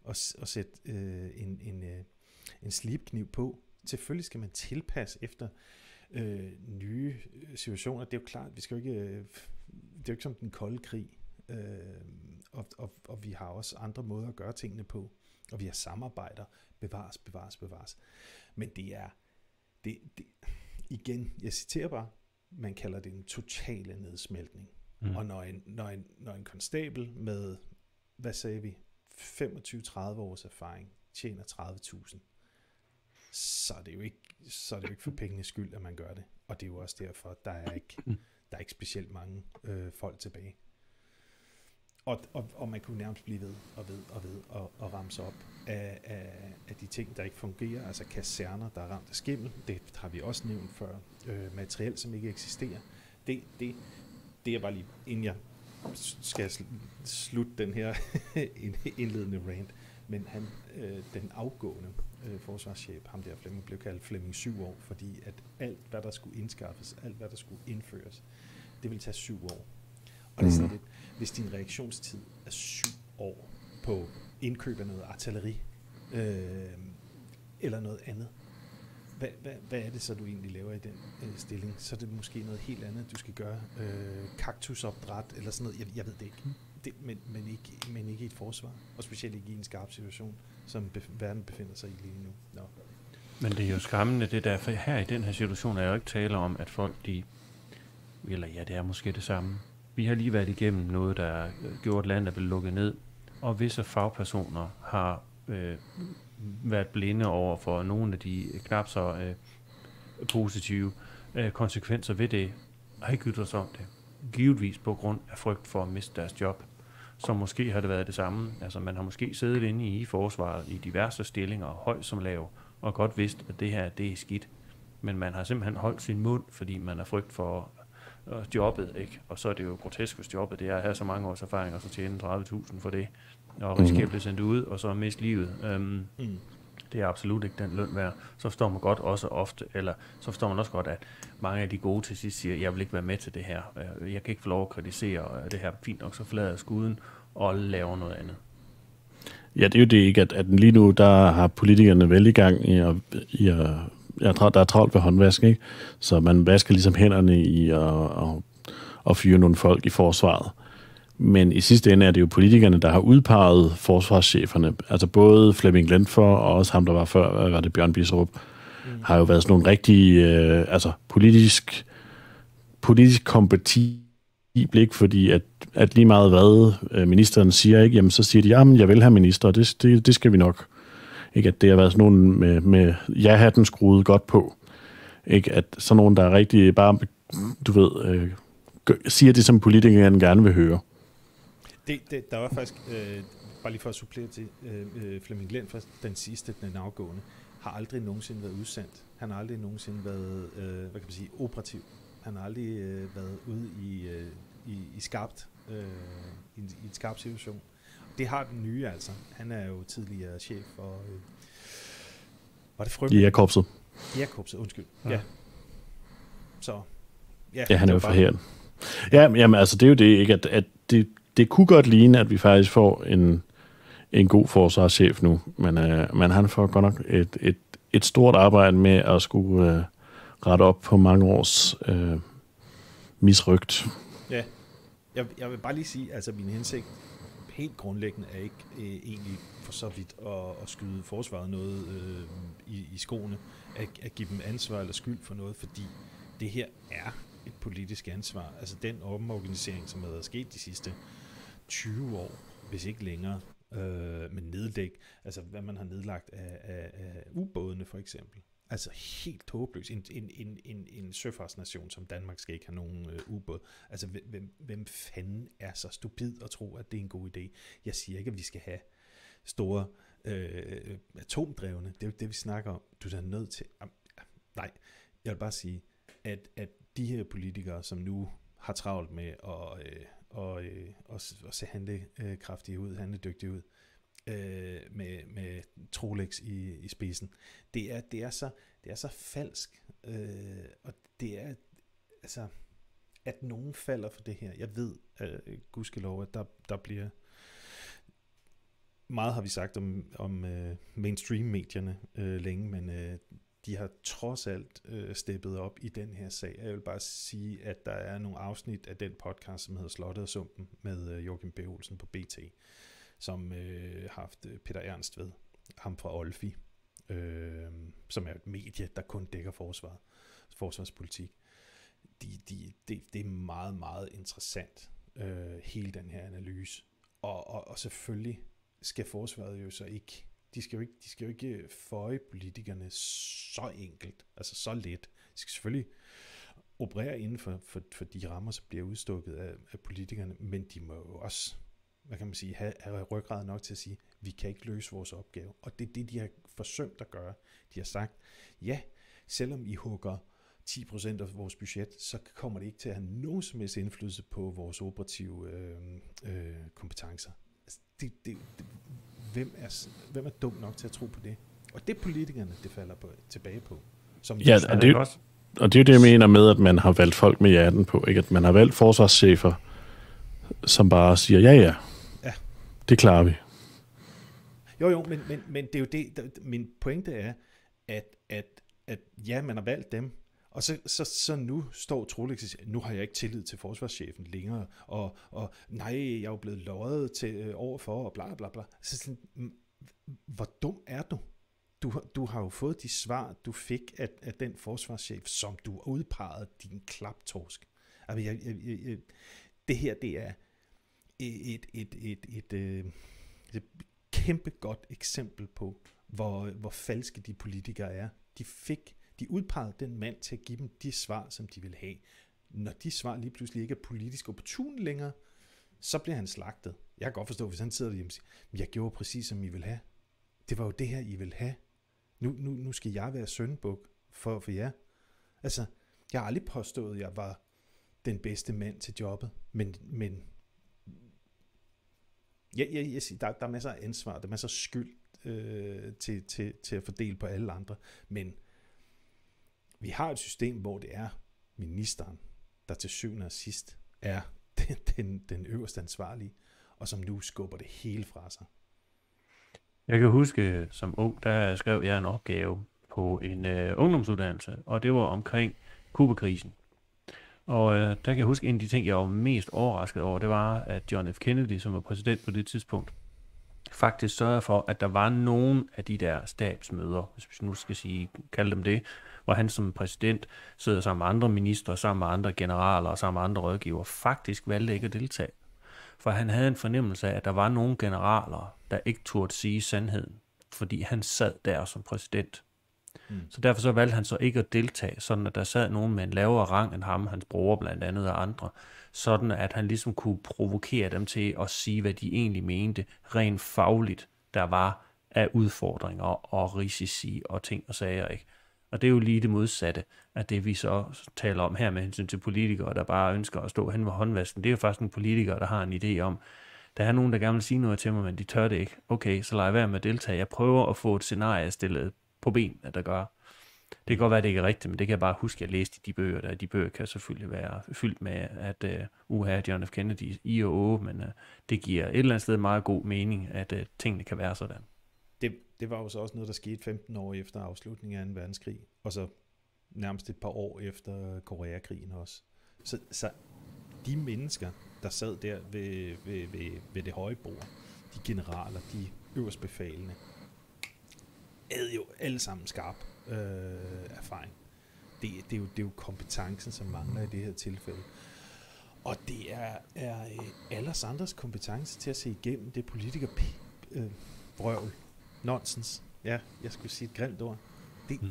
at sætte en slibkniv på. Selvfølgelig skal man tilpasse efter nye situationer. Det er jo klart, det er jo ikke som den kolde krig. Og vi har også andre måder at gøre tingene på. Og vi har samarbejder. Bevares. Men det er igen, jeg citerer bare, man kalder det en totale nedsmeltning. Og når en konstabel med, hvad sagde vi, 25-30 års erfaring tjener 30.000, så er det jo ikke for pengenes skyld, at man gør det. Og det er jo også derfor, at der er ikke specielt mange folk tilbage. Og man kunne nærmest blive ved og ramse op af de ting, der ikke fungerer. Altså kaserner, der er ramt af skimmel. Det har vi også nævnt før. Materiel, som ikke eksisterer. Det er bare lige, inden jeg skal jeg slutte den her indledende rant, men han, den afgående forsvarschef, ham der Flemming, blev kaldt Flemming 7 år, fordi at alt, hvad der skulle indskaffes, alt, hvad der skulle indføres, det vil tage 7 år. Og det er sådan lidt, hvis din reaktionstid er 7 år på indkøb af noget artilleri, eller noget andet, hvad er det så, du egentlig laver i den stilling? Så er det måske noget helt andet, du skal gøre. Kaktusopdræt eller sådan noget. Jeg ved det ikke. Men ikke i et forsvar. Og specielt ikke i en skarp situation, som verden befinder sig i lige nu. Nå. Men det er jo skræmmende, det der. For her i den her situation er jeg jo ikke tale om, at folk det er måske det samme. Vi har lige været igennem noget, der gjorde, at landet er blevet lukket ned. Og visse fagpersoner har været blinde over for nogle af de knap så positive konsekvenser ved det, har ikke ytret sig om det. Givetvis på grund af frygt for at miste deres job. Så måske har det været det samme. Altså man har måske siddet inde i forsvaret i diverse stillinger, høj som lav, og godt vidst, at det her, det er skidt. Men man har simpelthen holdt sin mund, fordi man er frygt for jobbet, ikke? Og så er det jo grotesk, hvis jobbet det er at have så mange års erfaring, og så tjene 30.000 for det, og risikere at blive sendt ud, og så miste livet. Det er absolut ikke den løn værd. Så forstår man godt også ofte, eller så forstår man også godt, at mange af de gode til sidst siger, jeg vil ikke være med til det her. Jeg kan ikke få lov at kritisere det her fint nok, så forlader jeg skuden og laver noget andet. Ja, det er jo det ikke, at lige nu, der har politikerne vel i gang der er travlt ved håndvask, ikke? Så man vasker ligesom hænderne i at fyre nogle folk i forsvaret. Men i sidste ende er det jo politikerne, der har udpeget forsvarscheferne. Altså både Flemming Glentfor og også ham, der var før, var det Bjørn Bisserup, har jo været sådan nogle rigtige politisk kompatible, ikke? Fordi at lige meget hvad ministeren siger, ikke? Jamen så siger de, jamen jeg vil have minister, og det skal vi nok. Ikke, at det har været sådan nogen med ja-hatten skruet godt på. Ikke, at sådan nogen, der er rigtig bare, du ved, siger det, som politikerne gerne vil høre. Der var faktisk, bare lige for at supplere til, Flemming Glentfor, den sidste, den afgående, har aldrig nogensinde været udsendt. Han har aldrig nogensinde været, operativ. Han har aldrig været ude i skarpt, i en skarp situation. Det har den nye altså. Han er jo tidligere chef for... var det Frømø? Jægerkorpset. Jægerkorpset, undskyld. Ja. Så... Ja, han er jo fra her. Ja, jamen altså, det er jo det, ikke? At det kunne godt ligne, at vi faktisk får en god forsvarschef nu, men han får godt nok et stort arbejde med at skulle rette op på mange års misrygt. Ja, jeg vil bare lige sige, altså min hensigt helt grundlæggende er ikke egentlig for så vidt at skyde forsvaret noget i skoene, at give dem ansvar eller skyld for noget, fordi det her er et politisk ansvar. Altså den omorganisering, som er sket de sidste 20 år, hvis ikke længere, med neddæk, altså hvad man har nedlagt af ubådene for eksempel. Altså helt håbløs. En søfartsnation som Danmark skal ikke have nogen ubåd. Altså hvem fanden er så stupid at tro, at det er en god idé? Jeg siger ikke, at vi skal have store atomdrevne. Det er jo det, vi snakker om. Du er nødt til... Nej, jeg vil bare sige, at de her politikere, som nu har travlt med at se handlekraftige ud, handledygtige ud, med Trolex i spidsen. Det er så falsk, og det er altså, at nogen falder for det her. Jeg ved, gudskelov, at der bliver meget har vi sagt om mainstream-medierne længe, men de har trods alt steppet op i den her sag. Jeg vil bare sige, at der er nogle afsnit af den podcast, som hedder Slottet og Sumpen, med Joachim B. Olsen på BT, som har haft Peter Ernst ved, ham fra Olfi, som er et medie, der kun dækker forsvarspolitik. Det er meget, meget interessant, hele den her analyse. Og selvfølgelig skal forsvaret jo så ikke, de skal jo ikke føje politikerne så enkelt, altså så let. De skal selvfølgelig operere inden for de rammer, som bliver udstukket af politikerne, men de må jo også, hvad kan man sige, have ryggrad nok til at sige, vi kan ikke løse vores opgave. Og det er det, de har forsømt at gøre. De har sagt, ja, selvom I hugger 10% af vores budget, så kommer det ikke til at have nogen som helst indflydelse på vores operative kompetencer. Altså, hvem er dum nok til at tro på det? Og det er politikerne, det falder tilbage på. Som ja, og det er jo det, jeg mener med, at man har valgt folk med hjerten på. Ikke? At man har valgt forsvarschefer, som bare siger, ja, det klarer vi. Jo, men det er jo det, min pointe er, at ja, man har valgt dem, og så nu står Troelix og siger, nu har jeg ikke tillid til forsvarschefen længere, og nej, jeg er jo blevet løjet til overfor, og bla bla bla. Så sådan, hvor dum er du? Du har jo fået de svar, du fik af den forsvarschef, som du udpegede din klaptorsk. Altså, det her, det er et kæmpe godt eksempel på, hvor falske de politikere er. De udpegede den mand til at give dem de svar, som de vil have. Når de svar lige pludselig ikke er politisk opportune længere, så bliver han slagtet. Jeg kan godt forstå, hvis han sidder derhjemme og siger, jeg gjorde præcis, som I vil have. Det var jo det her, I vil have. Nu skal jeg være syndebuk for jer. Altså, jeg har aldrig påstået, at jeg var den bedste mand til jobbet, men jeg siger, der er masser af ansvar, der er masser af skyld til at fordele på alle andre, men vi har et system, hvor det er ministeren, der til syvende og sidst er den øverste ansvarlige, og som nu skubber det hele fra sig. Jeg kan huske, som ung, der skrev jeg en opgave på en ungdomsuddannelse, og det var omkring Cuba-krisen. Og der kan jeg huske, en af de ting, jeg var mest overrasket over, det var, at John F. Kennedy, som var præsident på det tidspunkt, faktisk sørgede for, at der var nogen af de der stabsmøder, hvis vi nu skal kalde dem det, hvor han som præsident sidder sammen med andre ministre, sammen med andre generaler og sammen med andre rådgiver, faktisk valgte ikke at deltage. For han havde en fornemmelse af, at der var nogle generaler, der ikke turde sige sandheden, fordi han sad der som præsident. Så derfor så valgte han så ikke at deltage, sådan at der sad nogen med en lavere rang end ham, hans bror blandt andet og andre, sådan at han ligesom kunne provokere dem til at sige, hvad de egentlig mente, rent fagligt, der var af udfordringer og risici og ting og sager, ikke? Og det er jo lige det modsatte af det, vi så taler om her med hensyn til politikere, der bare ønsker at stå hen ved håndvasken. Det er jo faktisk en politiker, der har en idé om, der er nogen, der gerne vil sige noget til mig, men de tør det ikke. Okay, så lader jeg være med at deltage. Jeg prøver at få et scenarie stillet på benene, der gør. Det kan godt være, at det ikke er rigtigt, men det kan jeg bare huske, at jeg læste i de bøger. Der. De bøger kan selvfølgelig være fyldt med, at John F. Kennedy i og å, men det giver et eller andet sted meget god mening, at tingene kan være sådan. Det var jo så også noget, der skete 15 år efter afslutningen af 2. verdenskrig, og så nærmest et par år efter Koreakrigen også. Så de mennesker, der sad der ved det høje bord, de generaler, de øverstbefalende, havde jo alle sammen skarp erfaring. Det er jo kompetencen, som mangler i det her tilfælde. Og det er alles andres kompetence til at se igennem det politikervrøvl. Nonsens. Ja, jeg skulle sige et grimt ord. Det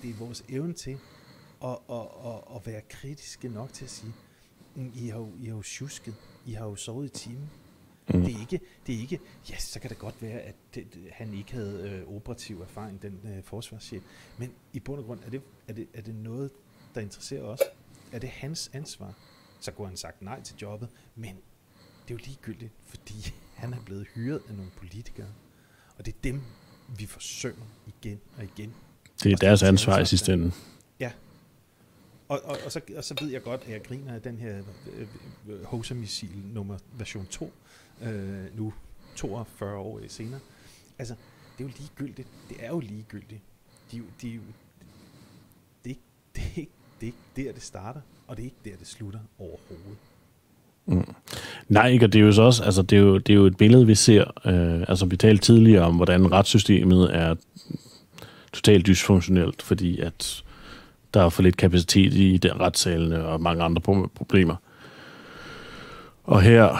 er vores evne til at være kritiske nok til at sige, I har jo sjusket, I har jo sovet i timen. Det er ikke, ja, så kan det godt være, at han ikke havde operativ erfaring, den forsvarschef. Men i bund og grund, er det noget, der interesserer os? Er det hans ansvar? Så kunne han sagt nej til jobbet, men det er jo ligegyldigt, fordi han er blevet hyret af nogle politikere. Og det er dem, vi forsøger igen og igen. Det er deres ansvar i sidste ende. Ja. Og så ved jeg godt, at jeg griner af den her Hoser-missil nummer version 2, nu 42 år senere. Altså, det er jo ligegyldigt. Det er jo ligegyldigt. Det er ikke der, det starter, og det er ikke der, det slutter overhovedet. Nej, ikke, og det er jo så også, altså det er jo et billede, vi ser, altså vi talte tidligere om, hvordan retssystemet er totalt dysfunktionelt, fordi at der er for lidt kapacitet i den retssalene og mange andre problemer. Og her,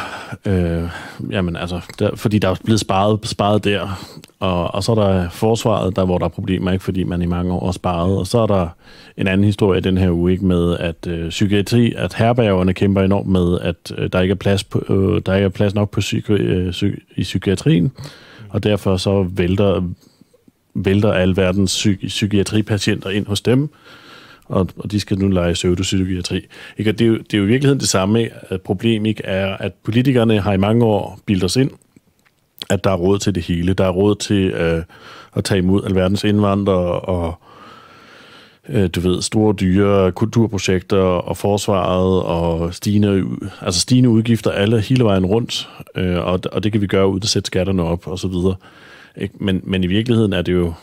jamen altså, fordi der er blevet sparet der, og så er der forsvaret, hvor der er problemer, ikke fordi man i mange år har sparet, og så er der en anden historie den her uge, ikke, med at psykiatri, at herbergerne kæmper enormt med, at der ikke er plads nok på i psykiatrien, og derfor så vælter alverdens psykiatripatienter ind hos dem, og de skal nu lege pseudopsykiatri. Ikke? Og det er jo i virkeligheden det samme problem, ikke? Er, at politikerne har i mange år bildet os ind, at der er råd til det hele. Der er råd til at tage imod alverdens indvandrere og store dyre kulturprojekter og forsvaret og stigende udgifter hele vejen rundt, og det kan vi gøre uden at sætte skatterne op og så videre. Men i virkeligheden er det jo,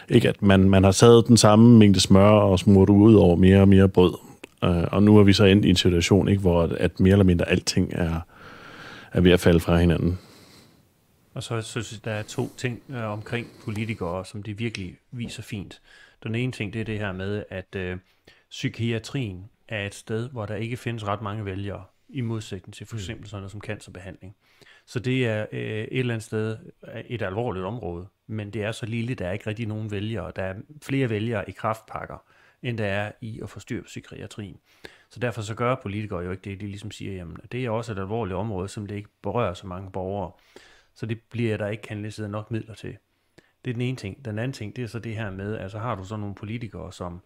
ikke at man har taget den samme mængde smør og smurt ud over mere og mere brød, og nu er vi så endt i en situation, ikke, hvor at mere eller mindre alting er ved at falde fra hinanden. Og så synes jeg, der er 2 ting omkring politikere, som de virkelig viser fint. Den ene ting, det er det her med, at psykiatrien er et sted, hvor der ikke findes ret mange vælgere, i modsætning til for eksempel sådan noget som cancerbehandling. Så det er et eller andet sted et alvorligt område, men det er så lille, der er ikke rigtig nogen vælgere. Der er flere vælgere i kræftpakker, end der er i at forstyrre psykiatrien. Så derfor så gør politikere jo ikke det, de ligesom siger, jamen det er også et alvorligt område, som det ikke berører så mange borgere. Så det bliver der ikke kanaliseret nok midler til. Det er den ene ting. Den anden ting, det er så det her med, altså har du så nogle politikere, som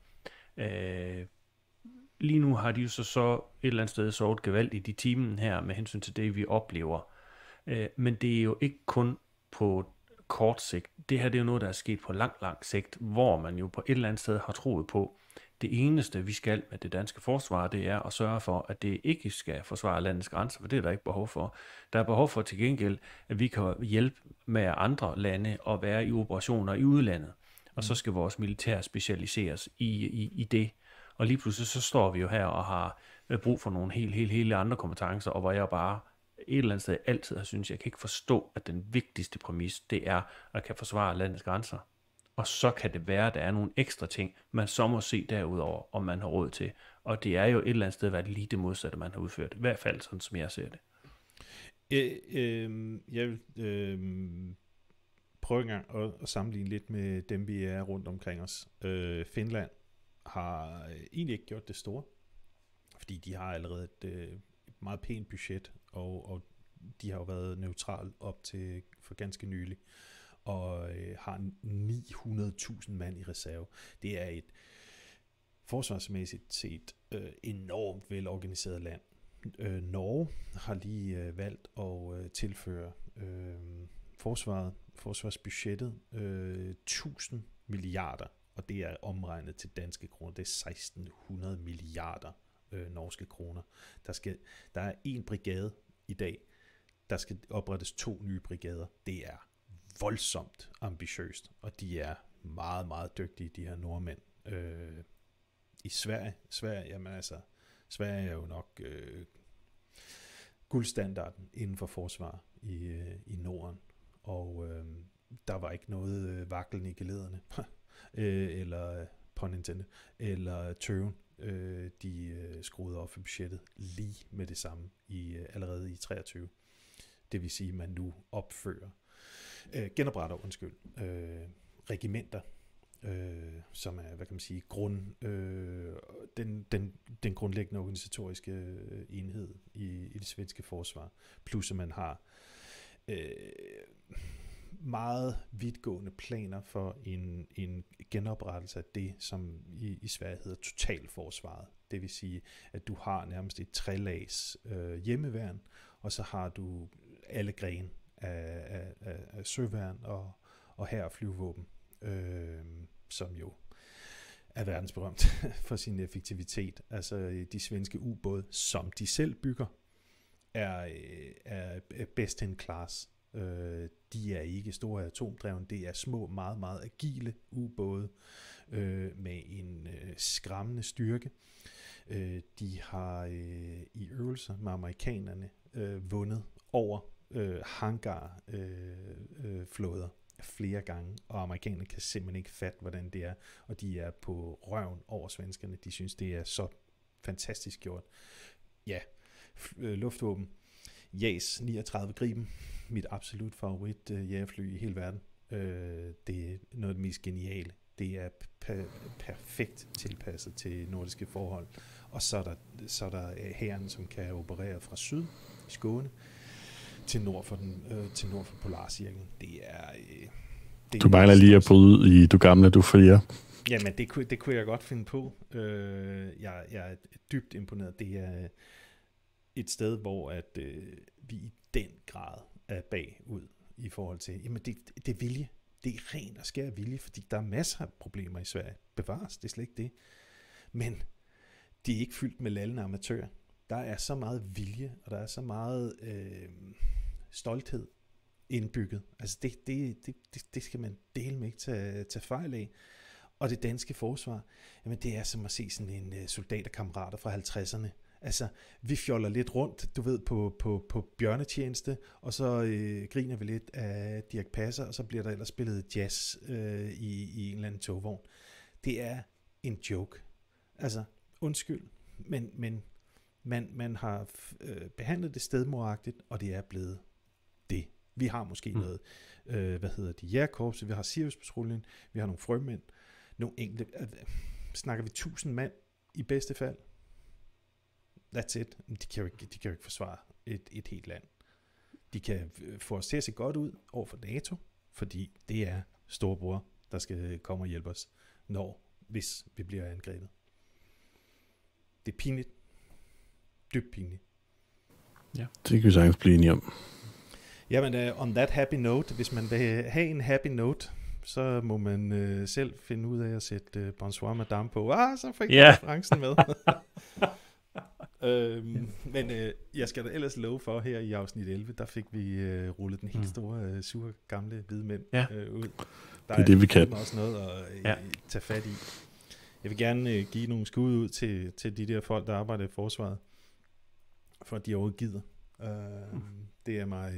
lige nu har de jo så et eller andet sted sovet gevaldigt i timen her, med hensyn til det, vi oplever. Men det er jo ikke kun på kort sigt. Det her det er jo noget, der er sket på lang sigt, hvor man jo på et eller andet sted har troet på, det eneste, vi skal med det danske forsvar, det er at sørge for, at det ikke skal forsvare landets grænser, for det er der ikke behov for. Der er behov for til gengæld, at vi kan hjælpe med andre lande og være i operationer i udlandet. Og så skal vores militær specialiseres i det. Og lige pludselig så står vi jo her og har brug for nogle helt andre kompetencer, og hvor jeg bare et eller andet sted altid har syntes, jeg kan ikke forstå, at den vigtigste præmis, det er at kan forsvare landets grænser. Og så kan det være, at der er nogle ekstra ting, man så må se derudover, om man har råd til. Og det er jo et eller andet sted, hvad det lige det modsatte, man har udført. I hvert fald sådan, som jeg ser det. Jeg vil prøve en gang at sammenligne lidt med dem, vi er rundt omkring os. Finland har egentlig ikke gjort det store, fordi de har allerede et meget pænt budget, og de har jo været neutral op til for ganske nylig, og har 900.000 mand i reserve. Det er et forsvarsmæssigt set enormt velorganiseret land. Norge har lige valgt at tilføre forsvarsbudgettet 1000 milliarder, og det er omregnet til danske kroner. Det er 1600 milliarder norske kroner. Der er en brigade i dag. Der skal oprettes 2 nye brigader. Det er voldsomt ambitiøst, og de er meget, meget dygtige, de her nordmænd. I Sverige, jamen altså, Sverige er jo nok guldstandarden inden for forsvar i Norden, og der var ikke noget vaklen i gelederne, eller pun intended, eller tøven. De skruede op for budgettet lige med det samme allerede i 23. Det vil sige, at man nu opfører regimenter, som er, hvad kan man sige, den grundlæggende organisatoriske enhed i det svenske forsvar, plus at man har meget vidtgående planer for en genoprettelse af det, som i Sverige hedder totalforsvaret. Det vil sige, at du har nærmest et 3-lags hjemmeværn, og så har du alle grene af søværn og hær og flyvevåben, som jo er verdensberømt for sin effektivitet. Altså de svenske ubåde, som de selv bygger, er best in class. De er ikke store atomdrevne, det er små, meget, meget agile ubåde med en skræmmende styrke. De har i øvelser med amerikanerne vundet over hangarflåder flere gange, og amerikanerne kan simpelthen ikke fatte, hvordan det er, og de er på røven over svenskerne. De synes, det er så fantastisk gjort. Ja, luftvåben. JAS 39 Gripen, mit absolut favorit jægerfly i hele verden. Det er noget af det mest geniale. Det er perfekt tilpasset til nordiske forhold. Og så er der hæren, som kan operere fra syd i Skåne til nord for Polarcirklen. Det Du mangler lige at bryde ud i du gamle, du frier. Jamen, det kunne jeg godt finde på. Jeg er dybt imponeret. Det er et sted, hvor at vi i den grad er bagud i forhold til, jamen det er vilje. Det er ren og skær vilje, fordi der er masser af problemer i Sverige. Bevares, det er slet ikke det. Men de er ikke fyldt med lallende amatører. Der er så meget vilje, og der er så meget stolthed indbygget. Altså det skal man dele med ikke tage fejl af. Og det danske forsvar, jamen det er som at se sådan en soldat og kammerater fra 50'erne. Altså, vi fjoller lidt rundt, du ved, på bjørnetjeneste, og så griner vi lidt af Dirch Passer, og så bliver der ellers spillet jazz i en eller anden togvogn. Det er en joke. Altså, undskyld, men man har behandlet det stedmoragtigt, og det er blevet det. Vi har måske noget, jægerkorps, vi har Siriuspatruljen, vi har nogle frømænd, nogle enkelte, snakker vi 1000 mand i bedste fald. That's it. De kan jo ikke forsvare et helt land. De kan få os til at se godt ud over for NATO, fordi det er storebror, der skal komme og hjælpe os, hvis vi bliver angrebet. Det er pinligt. Dybt pinligt. Ja. Det kan vi sagtens blive enige om. Jamen, on that happy note, hvis man vil have en happy note, så må man selv finde ud af at sætte Bonsoir Madame på. Så fik jeg referencen med. Men jeg skal da ellers love for, her i afsnit 11, der fik vi rullet den helt store, sure, gamle hvide mænd ud. Der det er det, vi kan. Også noget at tage fat i. Jeg vil gerne give nogle skud ud til de der folk, der arbejder i forsvaret, for at de overgiver. Det er mig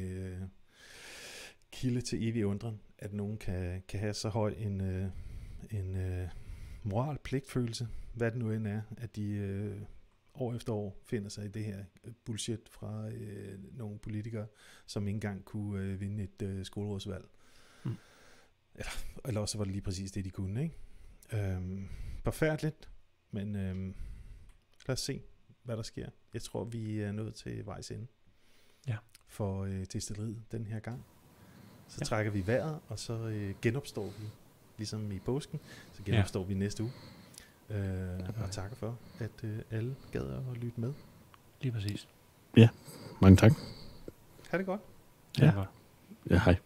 kilde til evig undren, at nogen kan have så høj en moral pligtfølelse, hvad det nu end er, at de år efter år finder sig i det her bullshit fra nogle politikere, som ikke engang kunne vinde et skolerådsvalg. Eller også var det lige præcis det, de kunne, ikke? Forfærdeligt, men lad os se, hvad der sker. Jeg tror, vi er nået til vejs ende for destilleriet den her gang. Så trækker vi vejret, og så genopstår vi, ligesom i påsken, så genopstår vi næste uge. Og takker for, at alle gad at lytte med. Lige præcis. Ja, mange tak. Ha' det godt. Ja, hej.